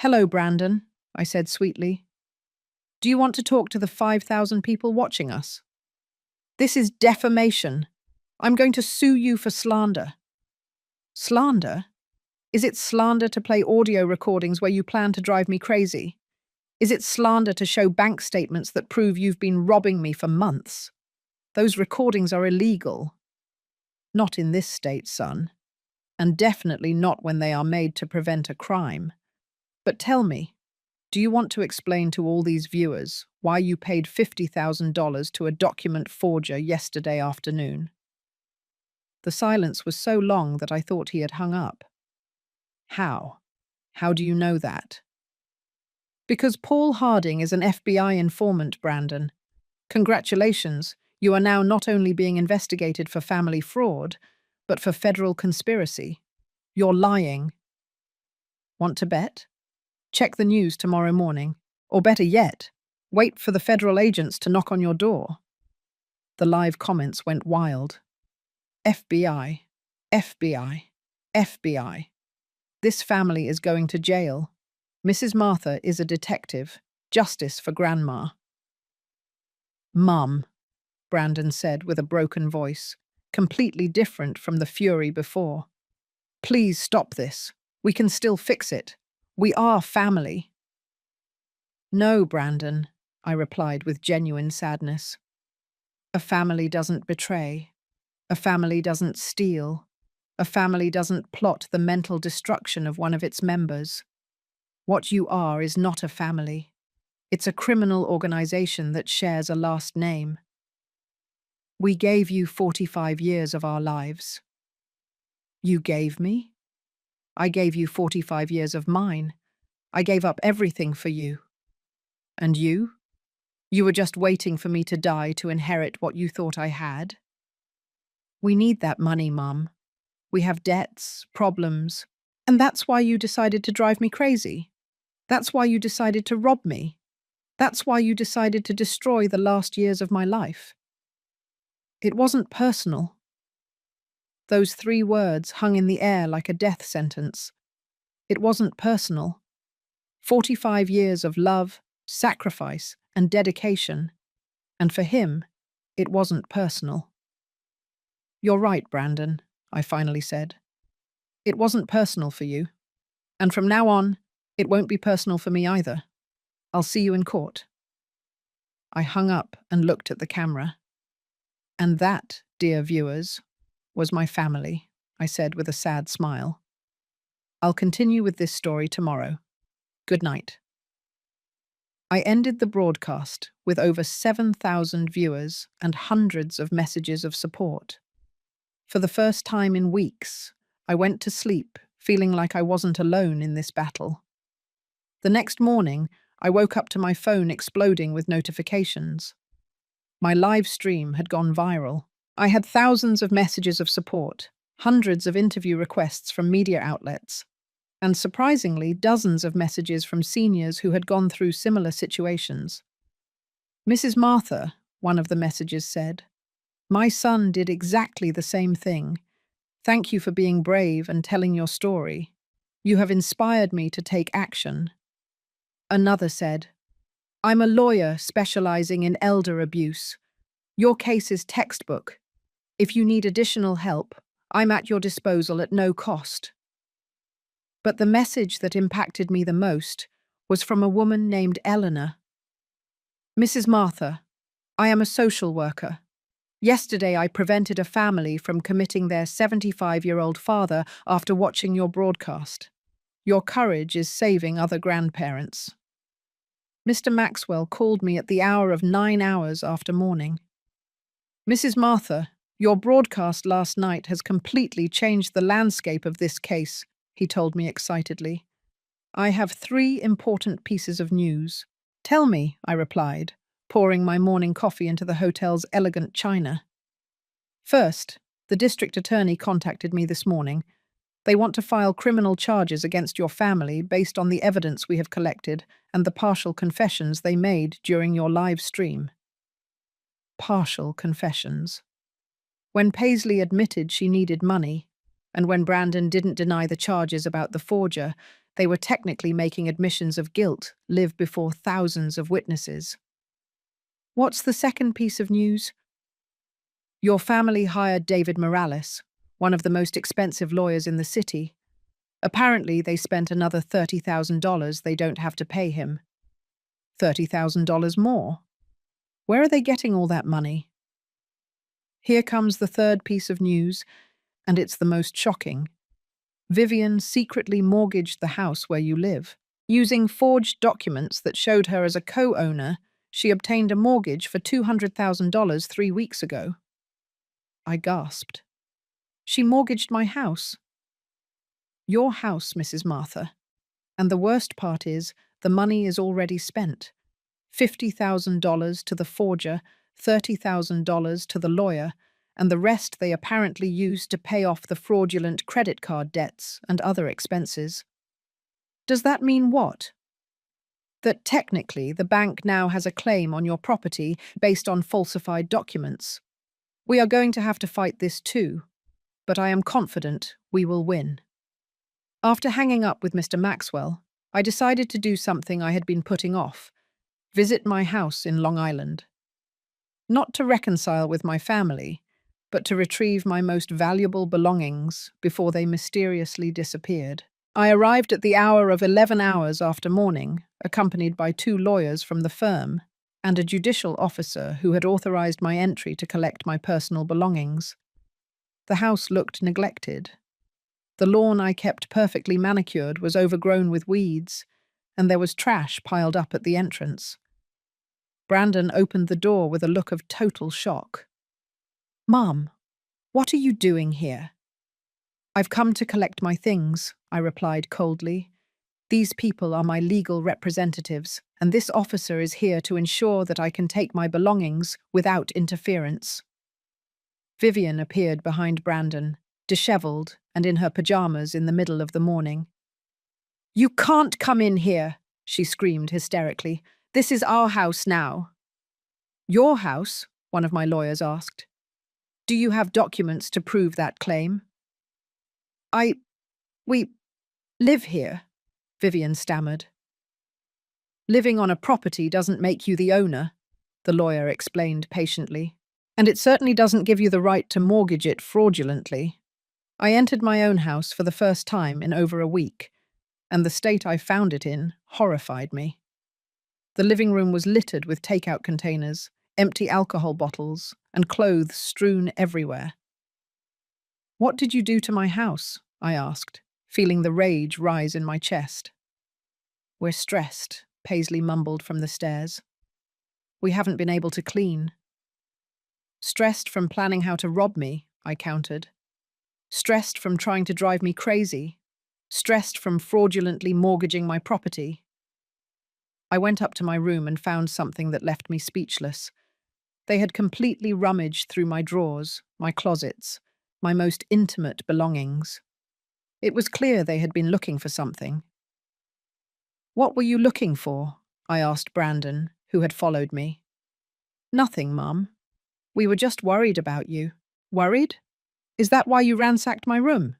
"Hello, Brandon," I said sweetly. "Do you want to talk to the 5,000 people watching us? This is defamation. I'm going to sue you for slander." Slander? Is it slander to play audio recordings where you plan to drive me crazy? Is it slander to show bank statements that prove you've been robbing me for months? Those recordings are illegal. Not in this state, son. And definitely not when they are made to prevent a crime. But tell me, do you want to explain to all these viewers why you paid $50,000 to a document forger yesterday afternoon? The silence was so long that I thought he had hung up. How? How do you know that? Because Paul Harding is an FBI informant, Brandon. Congratulations, you are now not only being investigated for family fraud, but for federal conspiracy. You're lying. Want to bet? Check the news tomorrow morning. Or better yet, wait for the federal agents to knock on your door. The live comments went wild. FBI, FBI, FBI. This family is going to jail. Mrs. Martha is a detective. Justice for Grandma. "Mum," Brandon said with a broken voice, completely different from the fury before. "Please stop this. We can still fix it. We are family." "No, Brandon," I replied with genuine sadness. "A family doesn't betray. A family doesn't steal. A family doesn't plot the mental destruction of one of its members. What you are is not a family. It's a criminal organization that shares a last name. We gave you 45 years of our lives." "You gave me?" "I gave you 45 years of mine. I gave up everything for you." "And you? You were just waiting for me to die to inherit what you thought I had?" "We need that money, Mum. We have debts, problems, and that's why you decided to drive me crazy. That's why you decided to rob me. That's why you decided to destroy the last years of my life." It wasn't personal. Those 3 words hung in the air like a death sentence. It wasn't personal. 45 years of love, sacrifice, and dedication. And for him, it wasn't personal. "You're right, Brandon," I finally said. "It wasn't personal for you. And from now on, it won't be personal for me either. I'll see you in court." I hung up and looked at the camera. "And that, dear viewers, was my family," I said with a sad smile. "I'll continue with this story tomorrow. Good night." I ended the broadcast with over 7,000 viewers and hundreds of messages of support. For the first time in weeks, I went to sleep feeling like I wasn't alone in this battle. The next morning, I woke up to my phone exploding with notifications. My live stream had gone viral. I had thousands of messages of support, hundreds of interview requests from media outlets, and surprisingly, dozens of messages from seniors who had gone through similar situations. "Mrs. Martha," one of the messages said, "my son did exactly the same thing. Thank you for being brave and telling your story. You have inspired me to take action." Another said, "I'm a lawyer specializing in elder abuse. Your case is textbook. If you need additional help, I'm at your disposal at no cost. But the message that impacted me the most was from a woman named Eleanor. Mrs. Martha, I am a social worker. Yesterday, I prevented a family from committing their 75-year-old father after watching your broadcast. Your courage is saving other grandparents. Mr. Maxwell called me at the hour of 9 hours after morning. Mrs. Martha, your broadcast last night has completely changed the landscape of this case, he told me excitedly. I have 3 important pieces of news. Tell me, I replied, pouring my morning coffee into the hotel's elegant china. First, the district attorney contacted me this morning. They want to file criminal charges against your family based on the evidence we have collected and the partial confessions they made during your live stream. Partial confessions. When Paisley admitted she needed money, and when Brandon didn't deny the charges about the forger, they were technically making admissions of guilt live before thousands of witnesses. What's the second piece of news? Your family hired David Morales, one of the most expensive lawyers in the city. Apparently, they spent another $30,000 they don't have to pay him. $30,000 more? Where are they getting all that money? Here comes the third piece of news, and it's the most shocking. Vivian secretly mortgaged the house where you live. Using forged documents that showed her as a co-owner, she obtained a mortgage for $200,000 3 weeks ago. I gasped. She mortgaged my house. Your house, Mrs. Martha. And the worst part is, the money is already spent. $50,000 to the forger, $30,000 to the lawyer, and the rest they apparently used to pay off the fraudulent credit card debts and other expenses. Does that mean what? That technically the bank now has a claim on your property based on falsified documents. We are going to have to fight this too, but I am confident we will win. After hanging up with Mr. Maxwell, I decided to do something I had been putting off: visit my house in Long Island. Not to reconcile with my family, but to retrieve my most valuable belongings before they mysteriously disappeared. I arrived at the hour of 11 hours after morning, accompanied by 2 lawyers from the firm and a judicial officer who had authorized my entry to collect my personal belongings. The house looked neglected. The lawn I kept perfectly manicured was overgrown with weeds, and there was trash piled up at the entrance. Brandon opened the door with a look of total shock. "Mom, what are you doing here?" "I've come to collect my things," I replied coldly. "These people are my legal representatives, and this officer is here to ensure that I can take my belongings without interference." Vivian appeared behind Brandon, disheveled and in her pajamas in the middle of the morning. "You can't come in here," she screamed hysterically. "This is our house now." "Your house?" one of my lawyers asked. "Do you have documents to prove that claim?" We live here," Vivian stammered. "Living on a property doesn't make you the owner," the lawyer explained patiently. "And it certainly doesn't give you the right to mortgage it fraudulently. I entered my own house for the first time in over a week, and the state I found it in horrified me. The living room was littered with takeout containers, empty alcohol bottles, and clothes strewn everywhere." "What did you do to my house?" I asked, feeling the rage rise in my chest. "We're stressed," Paisley mumbled from the stairs. "We haven't been able to clean." "Stressed from planning how to rob me," I countered. "Stressed from trying to drive me crazy. Stressed from fraudulently mortgaging my property." I went up to my room and found something that left me speechless. They had completely rummaged through my drawers, my closets, my most intimate belongings. It was clear they had been looking for something. "What were you looking for?" I asked Brandon, who had followed me. "Nothing, Mum. We were just worried about you." "Worried? Is that why you ransacked my room?"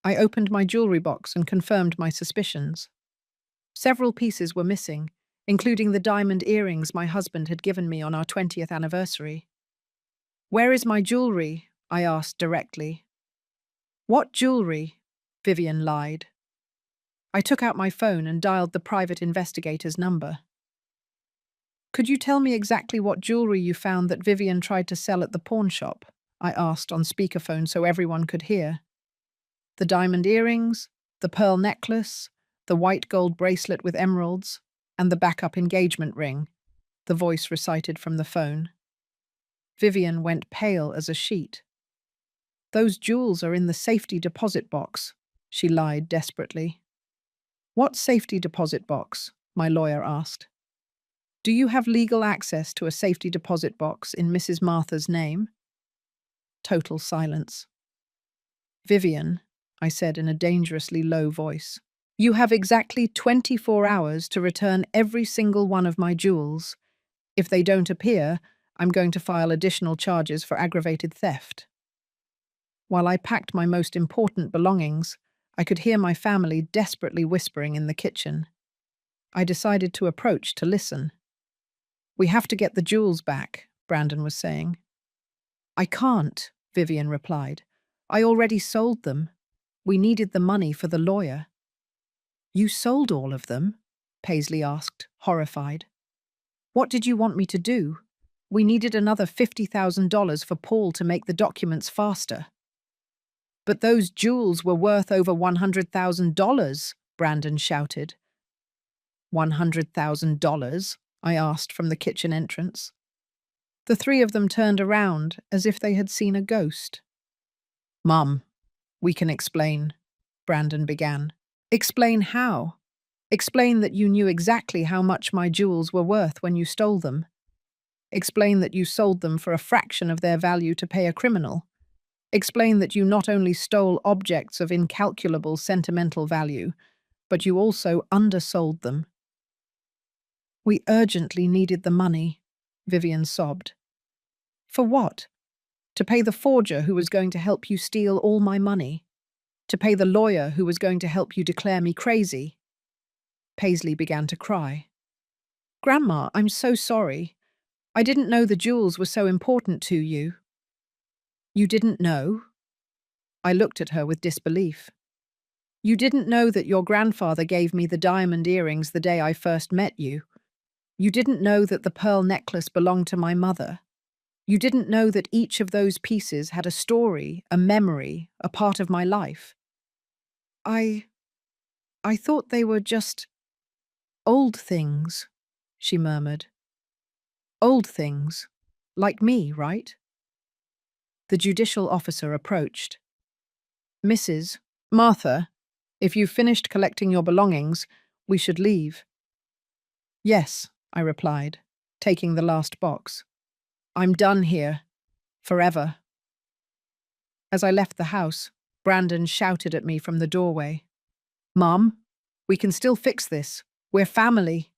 I opened my jewelry box and confirmed my suspicions. Several pieces were missing, including the diamond earrings my husband had given me on our 20th anniversary. Where is my jewelry? I asked directly. What jewelry? Vivian lied. I took out my phone and dialed the private investigator's number. Could you tell me exactly what jewelry you found that Vivian tried to sell at the pawn shop? I asked on speakerphone so everyone could hear. The diamond earrings, the pearl necklace, the white gold bracelet with emeralds, and the backup engagement ring, the voice recited from the phone. Vivian went pale as a sheet. Those jewels are in the safety deposit box, she lied desperately. What safety deposit box? My lawyer asked. Do you have legal access to a safety deposit box in Mrs. Martha's name? Total silence. Vivian, I said in a dangerously low voice, you have exactly 24 hours to return every single one of my jewels. If they don't appear, I'm going to file additional charges for aggravated theft. While I packed my most important belongings, I could hear my family desperately whispering in the kitchen. I decided to approach to listen. We have to get the jewels back, Brandon was saying. I can't, Vivian replied. I already sold them. We needed the money for the lawyer. You sold all of them? Paisley asked, horrified. What did you want me to do? We needed another $50,000 for Paul to make the documents faster. But those jewels were worth over $100,000, Brandon shouted. $100,000? I asked from the kitchen entrance. The three of them turned around as if they had seen a ghost. Mum, we can explain, Brandon began. Explain how? Explain that you knew exactly how much my jewels were worth when you stole them. Explain that you sold them for a fraction of their value to pay a criminal. Explain that you not only stole objects of incalculable sentimental value, but you also undersold them. We urgently needed the money, Vivian sobbed. For what? To pay the forger who was going to help you steal all my money? To pay the lawyer who was going to help you declare me crazy? Paisley began to cry. Grandma, I'm so sorry. I didn't know the jewels were so important to you. You didn't know? I looked at her with disbelief. You didn't know that your grandfather gave me the diamond earrings the day I first met you. You didn't know that the pearl necklace belonged to my mother. You didn't know that each of those pieces had a story, a memory, a part of my life. I thought they were just old things, she murmured. Old things. Like me, right? The judicial officer approached. Mrs. Martha, if you've finished collecting your belongings, we should leave. Yes, I replied, taking the last box. I'm done here. Forever. As I left the house, Brandon shouted at me from the doorway. Mom, we can still fix this. We're family.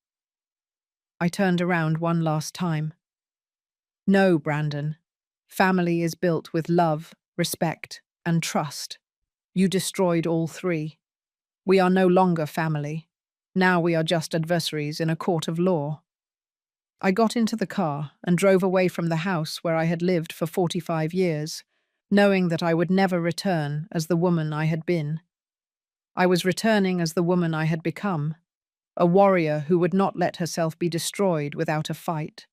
I turned around one last time. No, Brandon. Family is built with love, respect, and trust. You destroyed all three. We are no longer family. Now we are just adversaries in a court of law. I got into the car and drove away from the house where I had lived for 45 years, knowing that I would never return as the woman I had been. I was returning as the woman I had become, a warrior who would not let herself be destroyed without a fight.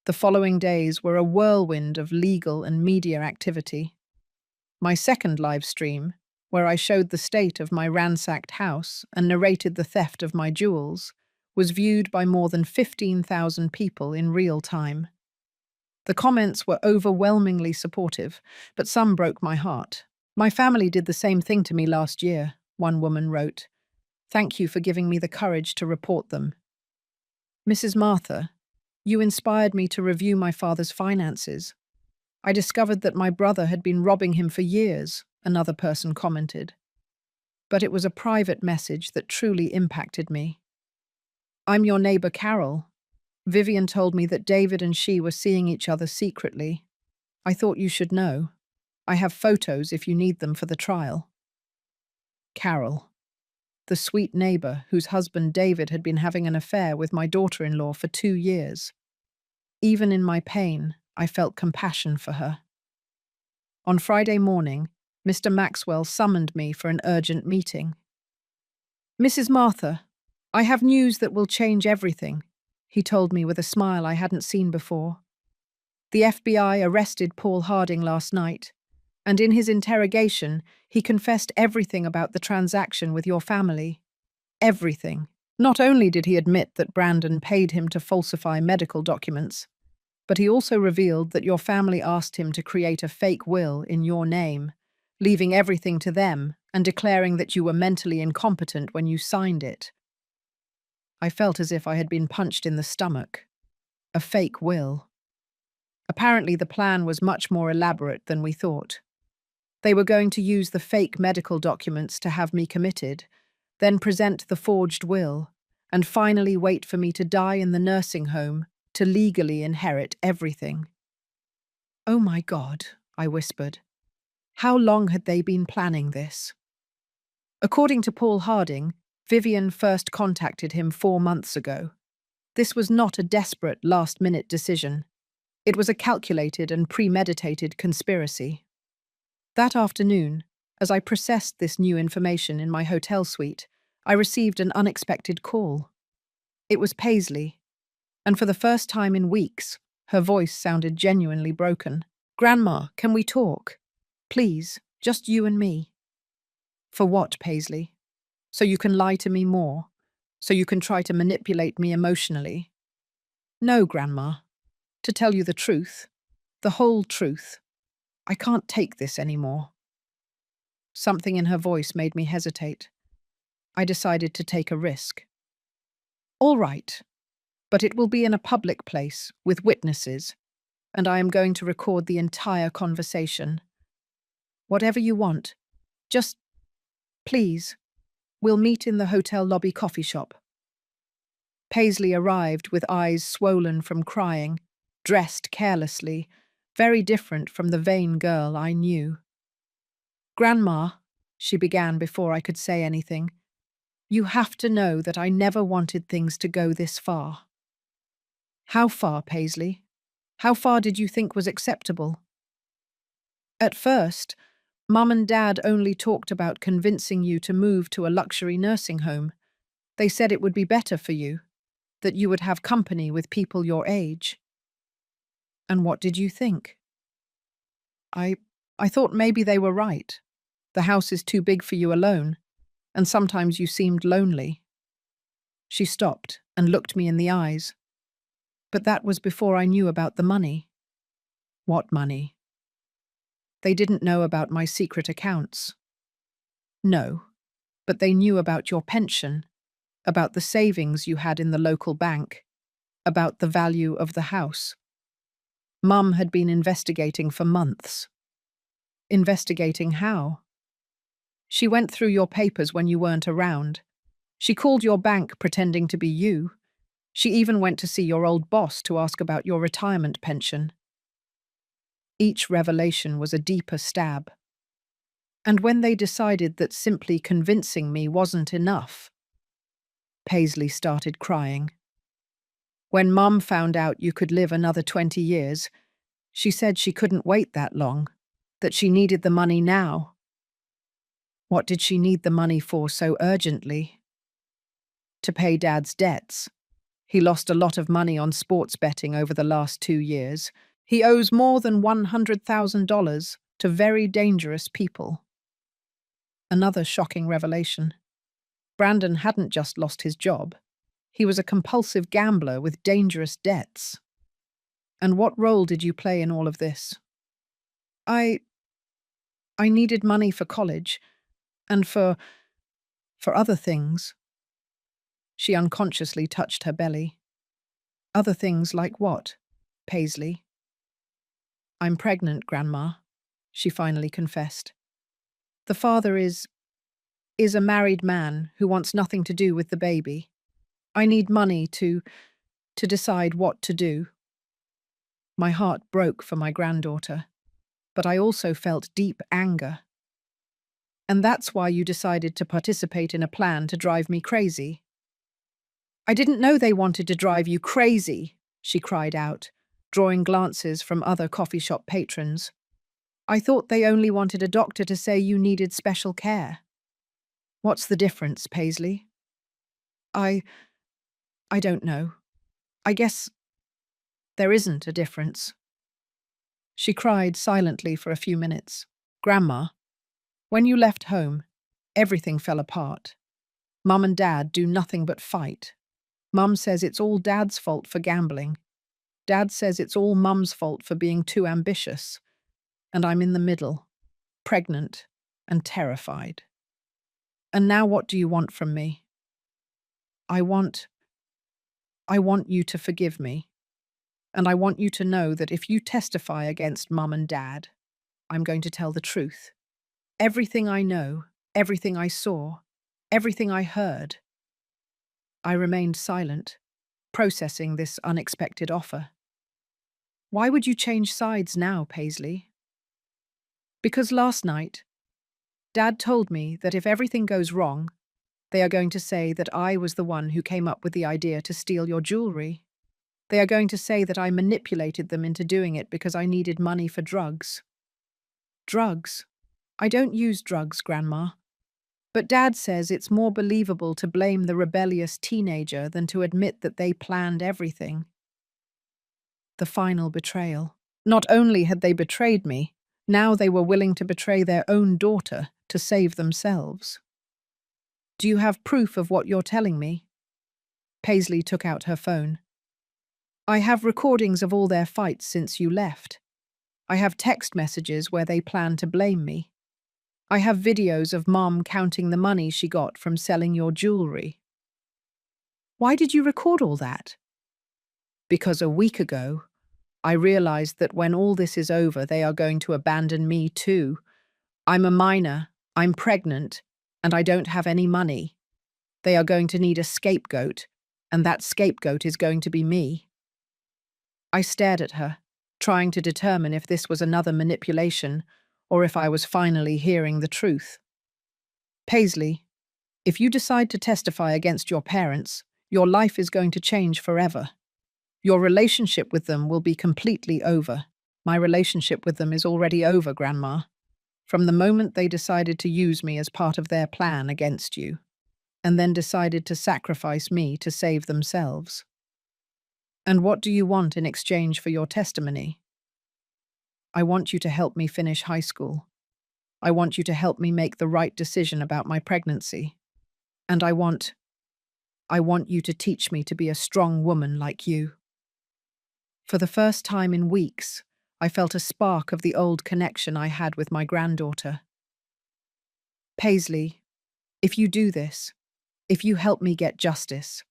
The following days were a whirlwind of legal and media activity. My second live stream, where I showed the state of my ransacked house and narrated the theft of my jewels, was viewed by more than 15,000 people in real time. The comments were overwhelmingly supportive, but some broke my heart. My family did the same thing to me last year, one woman wrote. Thank you for giving me the courage to report them. Mrs. Martha, you inspired me to review my father's finances. I discovered that my brother had been robbing him for years, another person commented. But it was a private message that truly impacted me. I'm your neighbor Carol. Vivian told me that David and she were seeing each other secretly. I thought you should know. I have photos if you need them for the trial. Carol, the sweet neighbor whose husband David had been having an affair with my daughter-in-law for 2 years. Even in my pain, I felt compassion for her. On Friday morning, Mr. Maxwell summoned me for an urgent meeting. "Mrs. Martha, I have news that will change everything," he told me with a smile I hadn't seen before. "The FBI arrested Paul Harding last night, and in his interrogation, he confessed everything about the transaction with your family. Everything. Not only did he admit that Brandon paid him to falsify medical documents, but he also revealed that your family asked him to create a fake will in your name, leaving everything to them and declaring that you were mentally incompetent when you signed it." I felt as if I had been punched in the stomach. A fake will. Apparently, the plan was much more elaborate than we thought. They were going to use the fake medical documents to have me committed, then present the forged will, and finally wait for me to die in the nursing home to legally inherit everything. "Oh my God," I whispered. How long had they been planning this? According to Paul Harding, Vivian first contacted him 4 months ago. This was not a desperate, last-minute decision. It was a calculated and premeditated conspiracy. That afternoon, as I processed this new information in my hotel suite, I received an unexpected call. It was Paisley, and for the first time in weeks, her voice sounded genuinely broken. "Grandma, can we talk? Please, just you and me." "For what, Paisley? So you can lie to me more? So you can try to manipulate me emotionally?" "No, Grandma. To tell you the truth, the whole truth, I can't take this anymore." Something in her voice made me hesitate. I decided to take a risk. "All right, but it will be in a public place, with witnesses, and I am going to record the entire conversation. Whatever you want, just, please, we'll meet in the hotel lobby coffee shop." Paisley arrived with eyes swollen from crying, dressed carelessly, very different from the vain girl I knew. "Grandma," she began before I could say anything, "you have to know that I never wanted things to go this far." "How far, Paisley? How far did you think was acceptable?" "At first, Mum and Dad only talked about convincing you to move to a luxury nursing home. They said it would be better for you, that you would have company with people your age." "And what did you think?" I thought maybe they were right. The house is too big for you alone, and sometimes you seemed lonely." She stopped and looked me in the eyes. "But that was before I knew about the money." "What money?" "They didn't know about my secret accounts." "No, but they knew about your pension, about the savings you had in the local bank, about the value of the house. Mum had been investigating for months." "Investigating how?" "She went through your papers when you weren't around. She called your bank pretending to be you. She even went to see your old boss to ask about your retirement pension." Each revelation was a deeper stab. "And when they decided that simply convincing me wasn't enough," Paisley started crying. "When Mum found out you could live another 20 years, she said she couldn't wait that long, that she needed the money now." "What did she need the money for so urgently?" "To pay Dad's debts. He lost a lot of money on sports betting over the last 2 years. He owes more than $100,000 to very dangerous people." Another shocking revelation. Brandon hadn't just lost his job. He was a compulsive gambler with dangerous debts. "And what role did you play in all of this?" I needed money for college, and for other things." She unconsciously touched her belly. "Other things like what, Paisley?" "I'm pregnant, Grandma," she finally confessed. "The father is a married man who wants nothing to do with the baby. I need money to decide what to do." My heart broke for my granddaughter, but I also felt deep anger. "And that's why you decided to participate in a plan to drive me crazy?" "I didn't know they wanted to drive you crazy," she cried out. drawing glances from other coffee shop patrons. I thought they only wanted a doctor to say you needed special care. What's the difference, Paisley? I don't know. I guess there isn't a difference. She cried silently for a few minutes. Grandma, when you left home, everything fell apart. Mum and Dad do nothing but fight. Mum says it's all Dad's fault for gambling. Dad says it's all Mum's fault for being too ambitious. And I'm in the middle, pregnant and terrified. And now what do you want from me? I want you to forgive me. And I want you to know that if you testify against Mum and Dad, I'm going to tell the truth. Everything I know, everything I saw, everything I heard. I remained silent, processing this unexpected offer. Why would you change sides now, Paisley? Because last night, Dad told me that if everything goes wrong, they are going to say that I was the one who came up with the idea to steal your jewelry. They are going to say that I manipulated them into doing it because I needed money for drugs. Drugs? I don't use drugs, Grandma. But Dad says it's more believable to blame the rebellious teenager than to admit that they planned everything. The final betrayal. Not only had they betrayed me, now they were willing to betray their own daughter to save themselves. Do you have proof of what you're telling me? Paisley took out her phone. I have recordings of all their fights since you left. I have text messages where they plan to blame me. I have videos of Mom counting the money she got from selling your jewelry. Why did you record all that? Because a week ago, I realized that when all this is over, they are going to abandon me too. I'm a minor, I'm pregnant, and I don't have any money. They are going to need a scapegoat, and that scapegoat is going to be me. I stared at her, trying to determine if this was another manipulation or if I was finally hearing the truth. Paisley, if you decide to testify against your parents, your life is going to change forever. Your relationship with them will be completely over. My relationship with them is already over, Grandma. From the moment they decided to use me as part of their plan against you, and then decided to sacrifice me to save themselves. And what do you want in exchange for your testimony? I want you to help me finish high school. I want you to help me make the right decision about my pregnancy. And I want you to teach me to be a strong woman like you. For the first time in weeks, I felt a spark of the old connection I had with my granddaughter. Paisley, if you do this, if you help me get justice,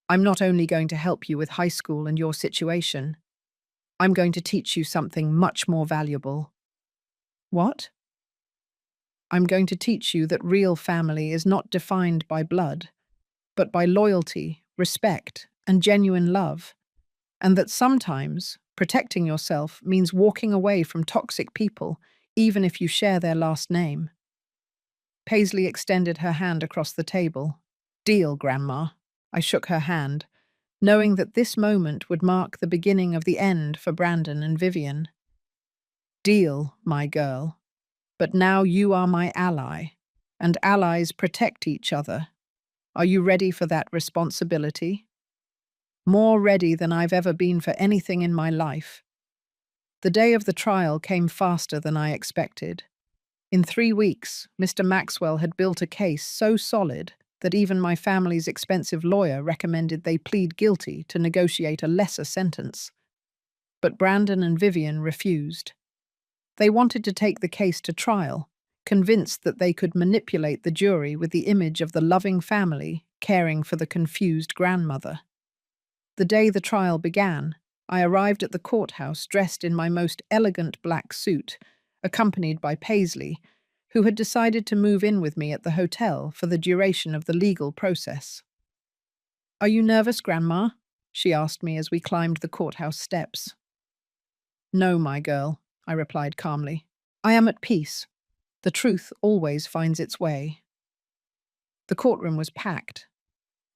I'm not only going to help you with high school and your situation, I'm going to teach you something much more valuable. What? I'm going to teach you that real family is not defined by blood, but by loyalty, respect, and genuine love, and that sometimes protecting yourself means walking away from toxic people, even if you share their last name. Paisley extended her hand across the table. Deal, Grandma. I shook her hand, knowing that this moment would mark the beginning of the end for Brandon and Vivian. Deal, my girl. But now you are my ally, and allies protect each other. Are you ready for that responsibility? More ready than I've ever been for anything in my life. The day of the trial came faster than I expected. In 3 weeks, Mr. Maxwell had built a case so solid that even my family's expensive lawyer recommended they plead guilty to negotiate a lesser sentence. But Brandon and Vivian refused. They wanted to take the case to trial, convinced that they could manipulate the jury with the image of the loving family caring for the confused grandmother. The day the trial began, I arrived at the courthouse dressed in my most elegant black suit, accompanied by Paisley, who had decided to move in with me at the hotel for the duration of the legal process. "Are you nervous, Grandma?" she asked me as we climbed the courthouse steps. "No, my girl," I replied calmly. "I am at peace. The truth always finds its way." The courtroom was packed.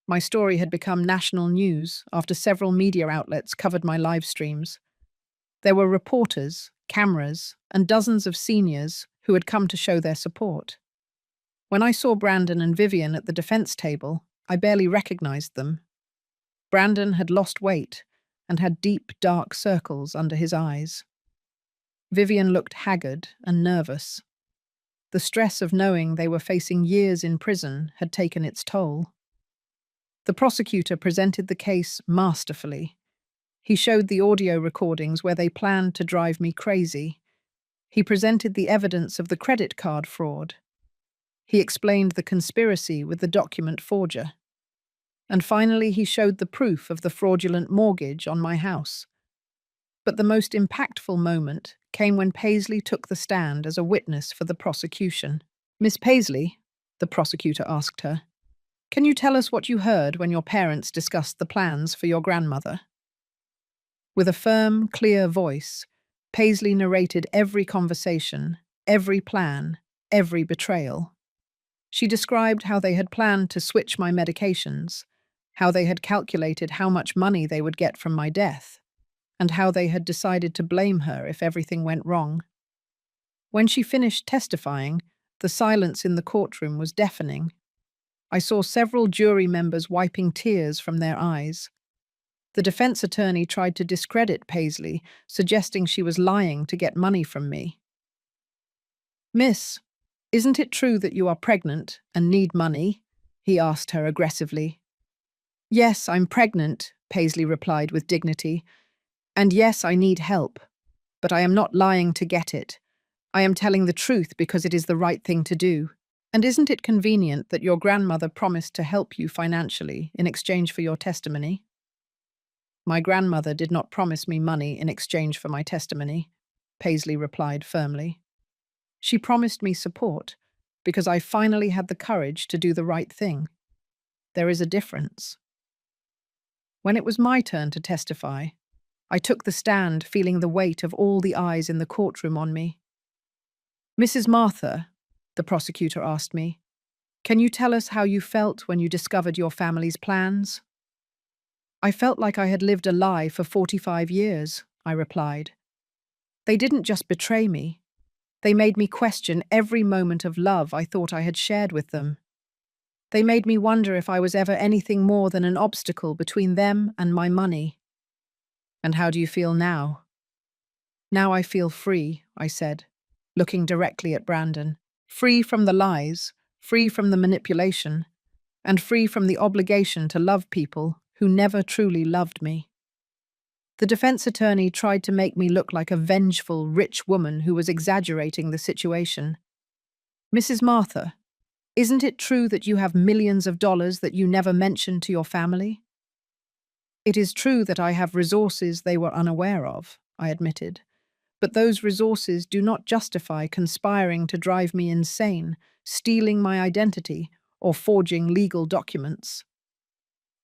My story had become national news after several media outlets covered my live streams. There were reporters, cameras, and dozens of seniors who had come to show their support. When I saw Brandon and Vivian at the defense table, I barely recognized them. Brandon had lost weight and had deep, dark circles under his eyes. Vivian looked haggard and nervous. The stress of knowing they were facing years in prison had taken its toll. The prosecutor presented the case masterfully. He showed the audio recordings where they planned to drive me crazy. He presented the evidence of the credit card fraud. He explained the conspiracy with the document forger. And finally, he showed the proof of the fraudulent mortgage on my house. But the most impactful moment came when Paisley took the stand as a witness for the prosecution. "Miss Paisley," the prosecutor asked her, "can you tell us what you heard when your parents discussed the plans for your grandmother?" With a firm, clear voice, Paisley narrated every conversation, every plan, every betrayal. She described how they had planned to switch my medications, how they had calculated how much money they would get from my death, and how they had decided to blame her if everything went wrong. When she finished testifying, the silence in the courtroom was deafening. I saw several jury members wiping tears from their eyes. The defense attorney tried to discredit Paisley, suggesting she was lying to get money from me. "Miss, isn't it true that you are pregnant and need money?" he asked her aggressively. "Yes, I'm pregnant," Paisley replied with dignity. "And yes, I need help. But I am not lying to get it. I am telling the truth because it is the right thing to do. And isn't it convenient that your grandmother promised to help you financially in exchange for your testimony?" "My grandmother did not promise me money in exchange for my testimony," Paisley replied firmly. "She promised me support because I finally had the courage to do the right thing. There is a difference." When it was my turn to testify, I took the stand feeling the weight of all the eyes in the courtroom on me. "Mrs. Martha," the prosecutor asked me, "can you tell us how you felt when you discovered your family's plans?" "I felt like I had lived a lie for 45 years, I replied. "They didn't just betray me. They made me question every moment of love I thought I had shared with them. They made me wonder if I was ever anything more than an obstacle between them and my money." "And how do you feel now?" "Now I feel free," I said, looking directly at Brandon. "Free from the lies, free from the manipulation, and free from the obligation to love people who never truly loved me." The defense attorney tried to make me look like a vengeful, rich woman who was exaggerating the situation. "Mrs. Martha, isn't it true that you have millions of dollars that you never mentioned to your family?" "It is true that I have resources they were unaware of," I admitted. "But those resources do not justify conspiring to drive me insane, stealing my identity, or forging legal documents."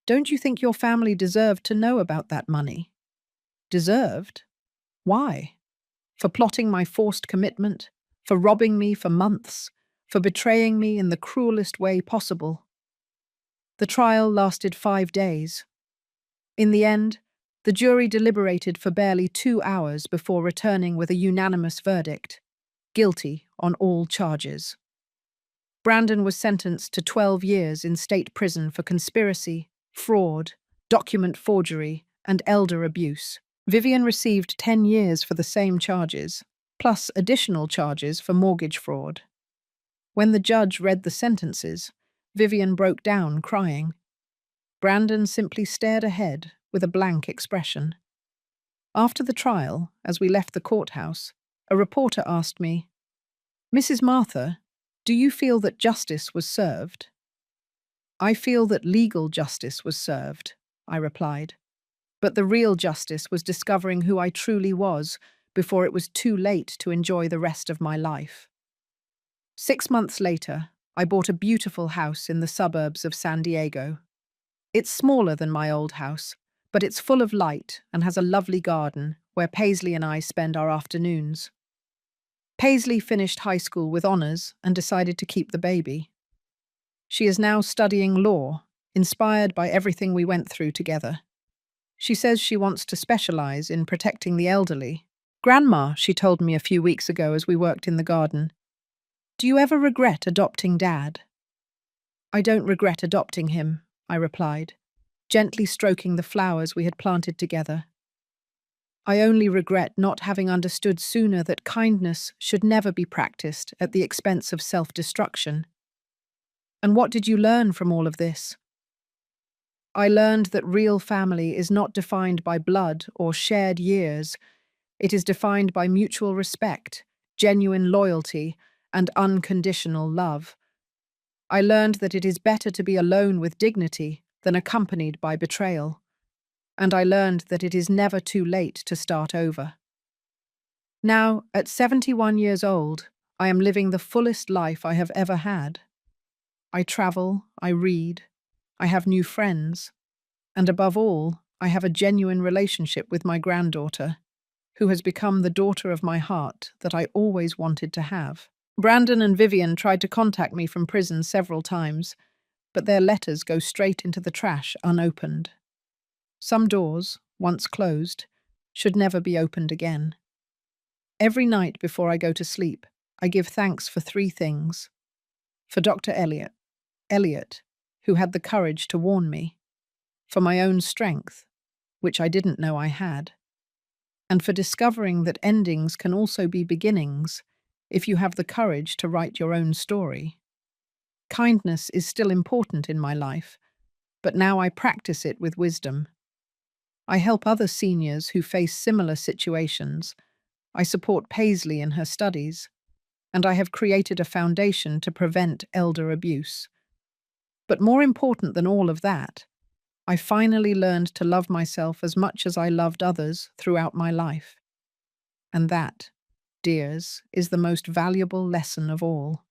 "Don't you think your family deserved to know about that money?" "Deserved? Why? For plotting my forced commitment, for robbing me for months, for betraying me in the cruelest way possible." The trial lasted 5 days. In the end, the jury deliberated for barely 2 hours before returning with a unanimous verdict: guilty on all charges. Brandon was sentenced to 12 years in state prison for conspiracy, fraud, document forgery, and elder abuse. Vivian received 10 years for the same charges, plus additional charges for mortgage fraud. When the judge read the sentences, Vivian broke down crying. Brandon simply stared ahead with a blank expression. After the trial, as we left the courthouse, a reporter asked me, "Mrs. Martha, do you feel that justice was served?" "I feel that legal justice was served," I replied. "But the real justice was discovering who I truly was before it was too late to enjoy the rest of my life." 6 months later, I bought a beautiful house in the suburbs of San Diego. It's smaller than my old house, but it's full of light and has a lovely garden where Paisley and I spend our afternoons. Paisley finished high school with honors and decided to keep the baby. She is now studying law, inspired by everything we went through together. She says she wants to specialize in protecting the elderly Grandma, she told me a few weeks ago as we worked in the garden, do you ever regret adopting Dad? I don't regret adopting him, I replied, gently stroking the flowers we had planted together. I only regret not having understood sooner that kindness should never be practiced at the expense of self-destruction. And what did you learn from all of this? I learned that real family is not defined by blood or shared years. It is defined by mutual respect, genuine loyalty, and unconditional love. I learned that it is better to be alone with dignity than accompanied by betrayal. And I learned that it is never too late to start over. Now, at 71 years old, I am living the fullest life I have ever had. I travel, I read, I have new friends, and above all, I have a genuine relationship with my granddaughter, who has become the daughter of my heart that I always wanted to have. Brandon and Vivian tried to contact me from prison several times, but their letters go straight into the trash unopened. Some doors, once closed, should never be opened again. Every night before I go to sleep, I give thanks for three things. For Dr. Elliot, who had the courage to warn me. For my own strength, which I didn't know I had. And for discovering that endings can also be beginnings if you have the courage to write your own story. Kindness is still important in my life, but now I practice it with wisdom. I help other seniors who face similar situations. I support Paisley in her studies, and I have created a foundation to prevent elder abuse. But more important than all of that, I finally learned to love myself as much as I loved others throughout my life. And that, dears, is the most valuable lesson of all.